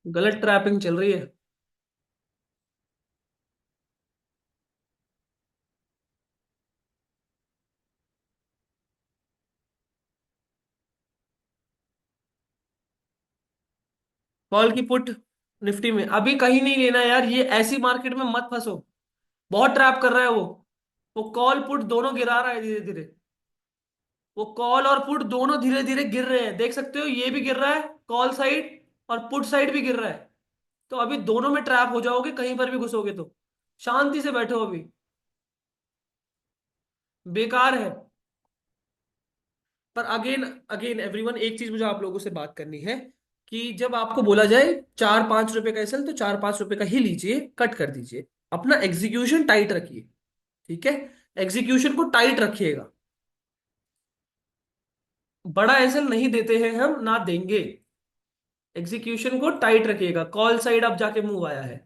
गलत ट्रैपिंग चल रही है। कॉल की पुट निफ्टी में अभी कहीं नहीं लेना यार, ये ऐसी मार्केट में मत फंसो। बहुत ट्रैप कर रहा है वो कॉल पुट दोनों गिरा रहा है धीरे धीरे। वो कॉल और पुट दोनों धीरे धीरे गिर रहे हैं, देख सकते हो, ये भी गिर रहा है कॉल साइड, और पुट साइड भी गिर रहा है। तो अभी दोनों में ट्रैप हो जाओगे कहीं पर भी घुसोगे तो। शांति से बैठो अभी। बेकार है। पर अगेन, अगेन एवरीवन, एक चीज मुझे आप लोगों से बात करनी है कि जब आपको बोला जाए 4-5 रुपए का एसएल, तो 4-5 रुपए का ही लीजिए, कट कर दीजिए। अपना एग्जीक्यूशन टाइट रखिए। ठीक है, एग्जीक्यूशन को टाइट रखिएगा। बड़ा एसएल नहीं देते हैं हम, ना देंगे। एग्जीक्यूशन को टाइट रखिएगा। कॉल साइड अब जाके मूव आया है।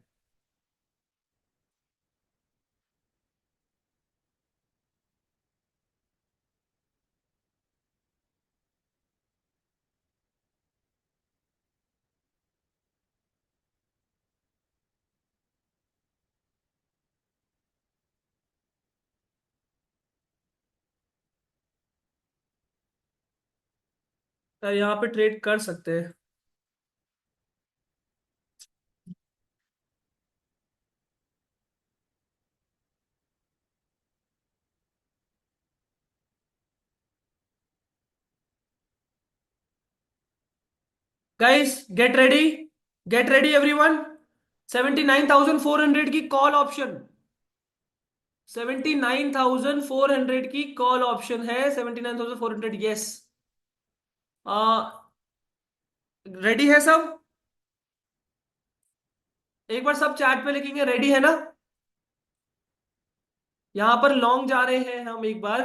तो यहाँ पे ट्रेड कर सकते हैं। Guys get ready, get ready everyone. 79,400 की कॉल ऑप्शन। 79,400 की कॉल ऑप्शन है। 79,400, यस। रेडी है सब? एक बार सब चैट पे लिखेंगे, रेडी है ना? यहां पर लॉन्ग जा रहे हैं हम एक बार।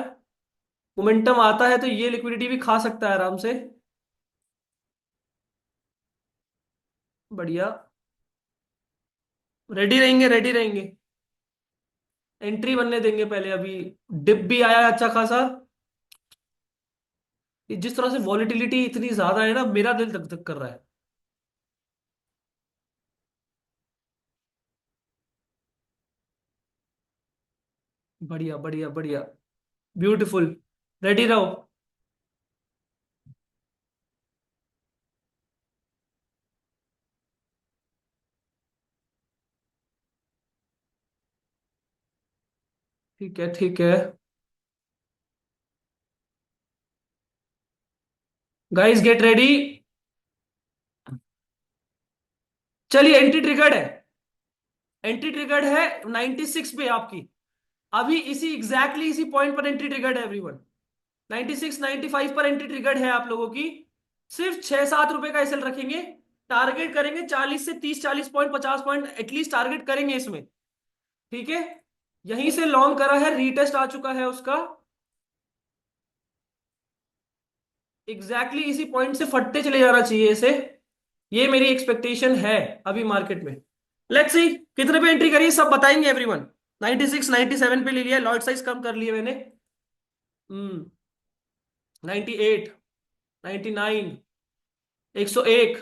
मोमेंटम आता है तो ये लिक्विडिटी भी खा सकता है आराम से। बढ़िया। रेडी रहेंगे, रेडी रहेंगे। एंट्री बनने देंगे पहले अभी। डिप भी आया है अच्छा खासा। ये जिस तरह से वॉलेटिलिटी इतनी ज्यादा है ना, मेरा दिल धक धक कर रहा है। बढ़िया बढ़िया बढ़िया। ब्यूटीफुल। रेडी रहो। ठीक है ठीक है। Guys get ready. चलिए, एंट्री ट्रिगर्ड है। एंट्री ट्रिगर्ड है 96 पे आपकी। अभी इसी एग्जैक्टली इसी पॉइंट पर एंट्री ट्रिगर्ड है एवरीवन। 96 95 पर एंट्री ट्रिगर्ड है आप लोगों की। सिर्फ 6 7 रुपए का एसएल रखेंगे। टारगेट करेंगे 40 से 30, 40 पॉइंट, 50 पॉइंट एटलीस्ट टारगेट करेंगे इसमें। ठीक है। यहीं से लॉन्ग करा है, रीटेस्ट आ चुका है उसका। एग्जैक्टली इसी पॉइंट से फटते चले जाना चाहिए इसे। ये मेरी एक्सपेक्टेशन है अभी मार्केट में। लेट्स सी कितने पे एंट्री करी सब बताएंगे एवरीवन। 96 97 पे ले लिया, लॉट साइज कम कर लिए मैंने। 98, 99, 101।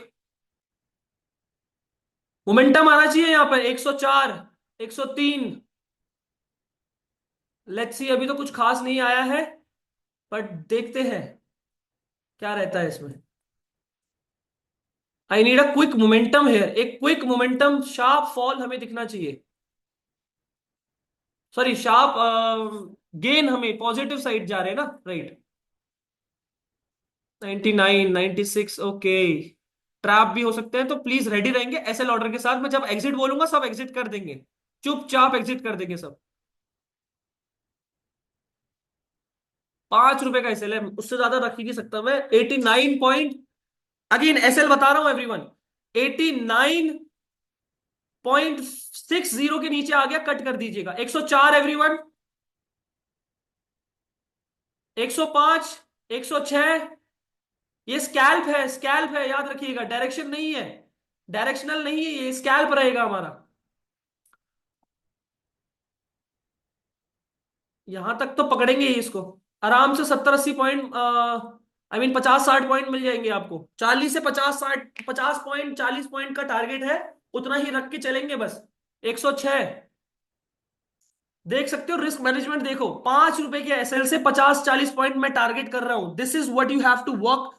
मोमेंटम आना चाहिए यहाँ पर 104, 103। लेट्स सी, अभी तो कुछ खास नहीं आया है, बट देखते हैं क्या रहता है इसमें। I need a quick momentum here, एक क्विक मोमेंटम शार्प फॉल हमें दिखना चाहिए। सॉरी, शार्प गेन, हमें पॉजिटिव साइड जा रहे हैं ना, राइट। 99, 96, ओके। ट्रैप भी हो सकते हैं, तो प्लीज रेडी रहेंगे एसएल ऑर्डर के साथ। मैं जब एग्जिट बोलूंगा सब एग्जिट कर देंगे। चुपचाप एग्जिट कर देंगे सब। 5 रुपए का एसएल है, उससे ज्यादा रख ही नहीं सकता मैं। 89 पॉइंट, अगेन एसएल बता रहा हूं एवरीवन। 89.60 के नीचे आ गया, कट कर दीजिएगा। 104 एवरीवन। 105, 106। ये स्कैल्प है, स्कैल्प है, याद रखिएगा, डायरेक्शन नहीं है। डायरेक्शनल नहीं है, ये स्कैल्प रहेगा हमारा। यहां तक तो पकड़ेंगे ही इसको। आराम से 70 80 पॉइंट, आई मीन 50 60 पॉइंट मिल जाएंगे आपको। 40 से 50 60, 50 पॉइंट, 40 पॉइंट का टारगेट है। उतना ही रख के चलेंगे बस। 106। देख सकते हो रिस्क मैनेजमेंट, देखो 5 रुपए के एसएल से 50 40 पॉइंट मैं टारगेट कर रहा हूं। This is what you have to work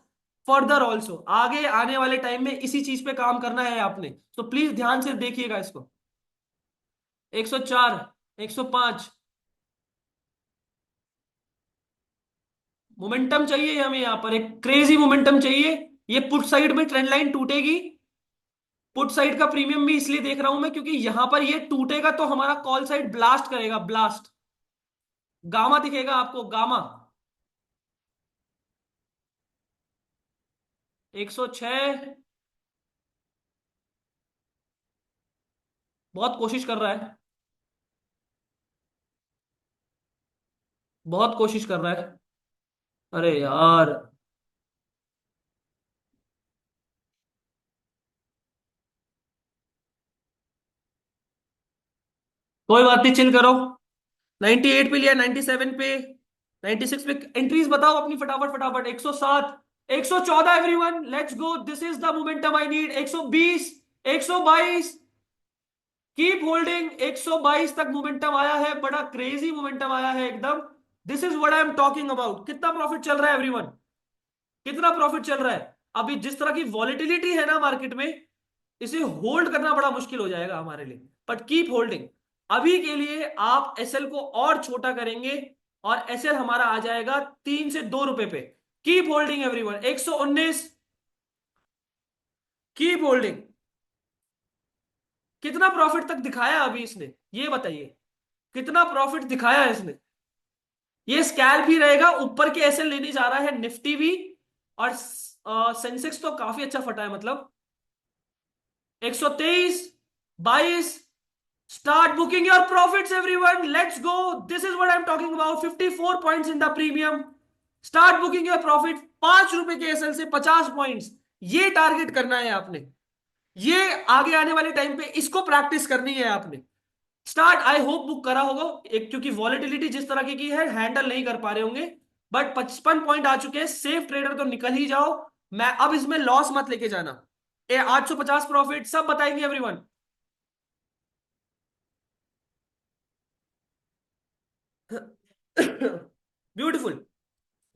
further also. आगे आने वाले टाइम में इसी चीज पे काम करना है आपने, तो प्लीज ध्यान से देखिएगा इसको। 104, 105। मोमेंटम चाहिए हमें, यहां पर एक क्रेजी मोमेंटम चाहिए। ये पुट साइड में ट्रेंड लाइन टूटेगी। पुट साइड का प्रीमियम भी इसलिए देख रहा हूं मैं, क्योंकि यहां पर ये टूटेगा तो हमारा कॉल साइड ब्लास्ट करेगा, ब्लास्ट। गामा दिखेगा आपको, गामा। 106। बहुत कोशिश कर रहा है, बहुत कोशिश कर रहा है। अरे यार। कोई बात नहीं, चिल करो। 98 पे लिया, 97 पे, 96 पे एंट्रीज बताओ अपनी फटाफट फटाफट। 107, 114 everyone, let's go, this is the momentum I need. 120, 122। Keep holding. 122 तक मोमेंटम आया है, बड़ा क्रेजी मोमेंटम आया है एकदम। This is what I am talking about. कितना प्रॉफिट चल रहा है एवरीवन? कितना प्रॉफिट चल रहा है? अभी जिस तरह की वॉलेटिलिटी है ना मार्केट में, इसे होल्ड करना बड़ा मुश्किल हो जाएगा हमारे लिए। But keep holding. अभी के लिए आप एसएल को और छोटा करेंगे, और एसएल हमारा आ जाएगा 3 से 2 रुपए पे। Keep holding everyone. 119। Keep holding. कितना प्रॉफिट तक दिखाया अभी इसने, ये बताइए। कितना प्रॉफिट दिखाया है इसने? ये स्कैल्प ही रहेगा, ऊपर के एसएल लेने जा रहा है निफ्टी भी। और सेंसेक्स तो काफी अच्छा फटा है मतलब। 123, 22। Start booking your profits, everyone. Let's go. This is what I'm talking about. 54 points in the premium. Start booking your profit. 5 रुपए के एसएल से 50 पॉइंट्स, ये टारगेट करना है आपने। ये आगे आने वाले टाइम पे इसको प्रैक्टिस करनी है आपने। स्टार्ट आई होप बुक करा होगा एक, क्योंकि वॉलेटिलिटी जिस तरह की है हैंडल नहीं कर पा रहे होंगे। बट 55 पॉइंट आ चुके हैं, सेफ ट्रेडर तो निकल ही जाओ। मैं अब इसमें लॉस मत लेके जाना। 850 प्रॉफिट सब बताएंगे एवरीवन। ब्यूटीफुल।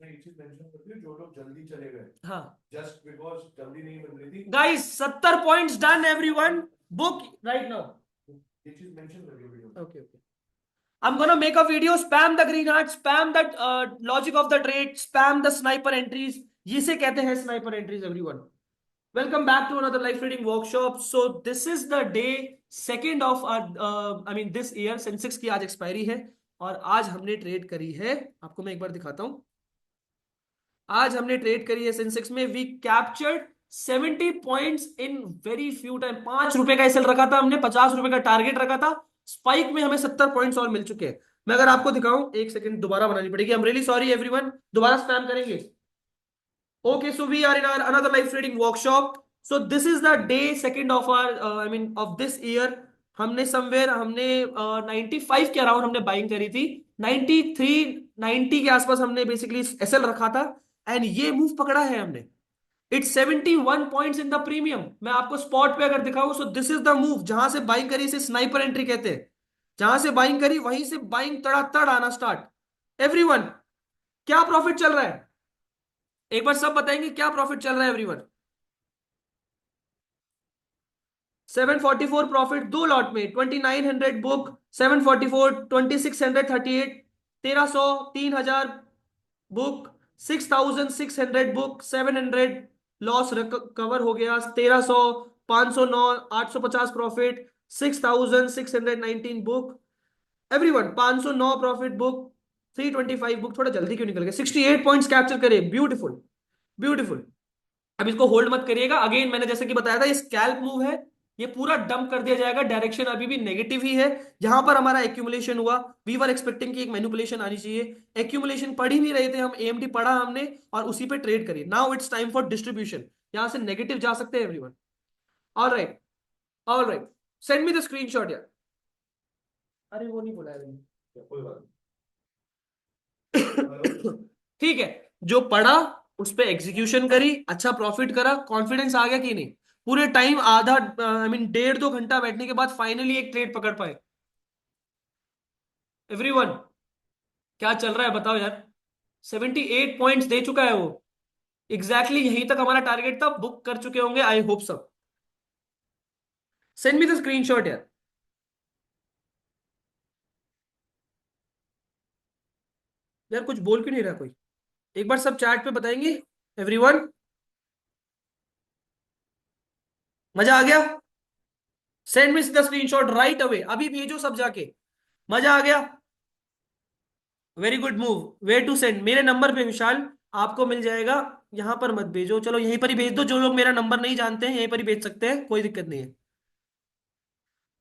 मैं एक चीज मेंशन कर दूं, जो लोग जल्दी चले गए हाँ जस्ट बिकॉज जल्दी नहीं बन रही थी, guys 70 points done everyone. Book right now. ये चीज मेंशन कर दी वीडियो में। Okay, okay. I'm gonna make a video. Spam the green heart. Spam that logic of the trade. Spam the sniper entries. जिसे कहते हैं sniper entries. Everyone. Welcome back to another live trading workshop. So this is the day second of our this year Sensex की आज expiry है और आज हमने trade करी है। आपको मैं एक बार दिखाता हूं। आज हमने ट्रेड करी है सेंसेक्स में। We captured 70 points in very few time. ₹5 का एसएल रखा था हमने, ₹50 का टारगेट रखा था। स्पाइक में हमें 70 पॉइंट्स और मिल चुके हैं। मैं अगर आपको दिखाऊं, एक सेकंड दोबारा बनानी पड़ेगी। I am really sorry everyone, दोबारा स्पैम करेंगे। Okay, so we are in our another live trading workshop. So this is the day second of our of this year. हमने समवेयर हमने 95 के अराउंड हमने बाइंग करी थी। 93 90 के आसपास हमने बेसिकली एसएल रखा था। एंड ये मूव पकड़ा है हमने। It's 71 points in the premium. मैं आपको स्पॉट पे अगर दिखाऊं, so this is the move. जहां से बाइंग करी इसे स्नाइपर एंट्री कहते हैं। जहां से बाइंग करी वहीं से बाइंग तड़ातड़ आना स्टार्ट। एवरीवन, क्या प्रॉफिट चल रहा है? एक बार सब बताएंगे क्या प्रॉफिट चल रहा है एवरीवन। 744 प्रॉफिट दो लॉट में। 2900 book, 744, 2638, 1300, 3000 book, 6600 book, 700 loss cover हो गया। 1300, 509, 850 profit, 6619 book. Everyone 509 profit book, 325 book. थोड़ा जल्दी क्यों निकल गया? 68 पॉइंट्स कैप्चर करे। Beautiful beautiful. अब इसको होल्ड मत करिएगा। अगेन मैंने जैसे कि बताया था, ये स्कैल्प मूव है। ये पूरा डंप कर दिया जाएगा। डायरेक्शन अभी भी नेगेटिव ही है। जहां पर हमारा एक्यूमुलेशन हुआ, वी वर एक्सपेक्टिंग कि एक मैनिपुलेशन आनी चाहिए। एक्यूमुलेशन पढ़ ही नहीं रहे थे हम, एएमडी पढ़ा हमने और उसी पे ट्रेड करिए। Now it's time for distribution. यहां से नेगेटिव जा सकते हैं everyone. All right, all right, send me the screenshot यार। अरे वो नहीं बोला है मैंने। कोई बात नहीं। ठीक है, जो पढ़ा उस पे एग्जीक्यूशन करी, अच्छा प्रॉफिट करा, कॉन्फिडेंस आ गया कि नहीं? पूरे टाइम आधा डेढ़ दो घंटा बैठने के बाद फाइनली एक ट्रेड पकड़ पाए। एवरीवन, क्या चल रहा है बताओ यार। 78 पॉइंट्स दे चुका है वो। एग्जैक्टली यहीं तक हमारा टारगेट था। बुक कर चुके होंगे आई होप सब। सेंड मी द स्क्रीनशॉट यार। यार कुछ बोल क्यों नहीं रहा कोई? एक बार सब चैट पे बताएंगे एवरीवन। मजा आ गया? Send me the screenshot right away, अभी भेजो सब जाके। मजा आ गया? Very good move. Way to send? मेरे नंबर पे विशाल आपको मिल जाएगा। यहां पर मत भेजो, चलो यहीं पर ही भेज दो। जो लोग मेरा नंबर नहीं जानते हैं यहीं पर ही भेज सकते हैं, कोई दिक्कत नहीं है।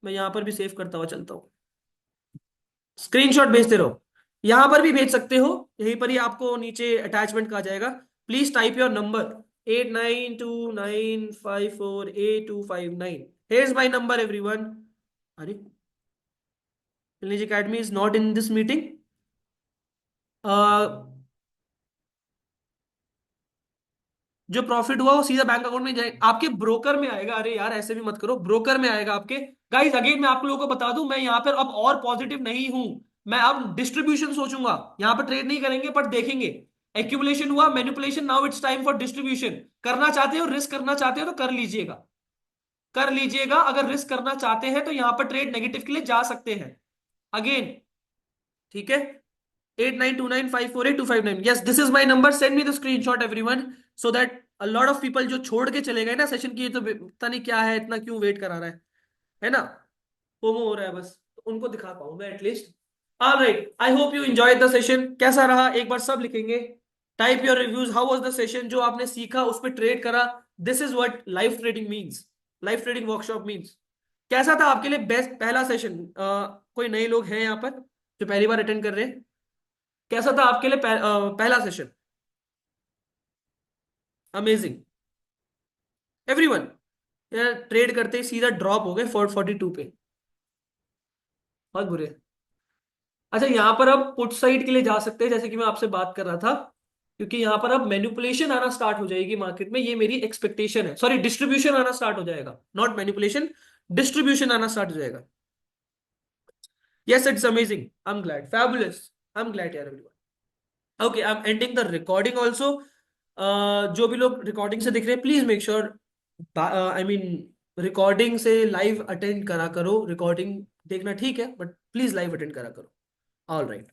मैं यहां पर भी सेव करता हुआ चलता हूँ। स्क्रीनशॉट भेजते रहो। यहां पर भी भेज सकते हो, यहीं पर ही आपको नीचे अटैचमेंट का जाएगा। Please type your number 892954A259। Hairs my number everyone. अरे, Lineage Academy is not in this meeting. जो प्रॉफिट हुआ वो सीधा बैंक अकाउंट में जाए, आपके ब्रोकर में आएगा। अरे यार ऐसे भी मत करो, ब्रोकर में आएगा आपके। गाइस अगेन मैं आप लोगों को बता दूं, मैं यहाँ पर अब और पॉजिटिव नहीं हूं। मैं अब डिस्ट्रीब्यूशन सोचूंगा। यहाँ पर ट्रेड नहीं करेंगे पर देखेंगे। एक्यूमुलेशन हुआ, manipulation, now it's time for distribution. करना चाहते हो, रिस्क करना चाहते हो तो कर लीजिएगा। कर लीजिएगा। अगर रिस्क करना चाहते हैं तो यहाँ पर ट्रेड नेगेटिव के लिए जा सकते हैं। अगेन, ठीक है। 8929548259, yes this is my number. Send me the screenshot everyone, so that a lot of people जो छोड़ के चले गए ना सेशन की, ये तो पता नहीं क्या है, इतना क्यों वेट करा रहा है ना? फोमो हो रहा है बस, तो उनको दिखा पाऊं मैं at least. Alright, I hope you enjoy the session. कैसा रहा एक बार सब लिखेंगे। Type your reviews, how was the session, जो आपने सीखा उस पर ट्रेड करा। This is what life trading means, life trading workshop means. कैसा था आपके लिए बेस्ट पहला सेशन? कोई नए लोग हैं यहाँ पर जो पहली बार अटेंड कर रहे हैं? कैसा था आपके लिए पहला सेशन? Amazing everyone. यार ट्रेड करते ही सीधा ड्रॉप हो गए 442 पे, बहुत बुरे। अच्छा यहाँ पर अब पुट साइड के लिए जा सकते हैं, जैसे कि मैं आपसे बात कर रहा था, क्योंकि यहाँ पर अब मैनिपुलेशन आना स्टार्ट हो जाएगी मार्केट में, ये मेरी एक्सपेक्टेशन है। सॉरी, डिस्ट्रीब्यूशन आना स्टार्ट हो जाएगा, नॉट मैनिपुलेशन, डिस्ट्रीब्यूशन आना स्टार्ट हो जाएगा। Yes, it's amazing, I am glad, fabulous, I am glad यार everyone. Okay, I am ending the recording also. जो भी लोग रिकॉर्डिंग से दिख रहे हैं, please make sure, I mean recording से लाइव अटेंड करा करो। रिकॉर्डिंग देखना ठीक है, बट प्लीज लाइव अटेंड करा करो। All right.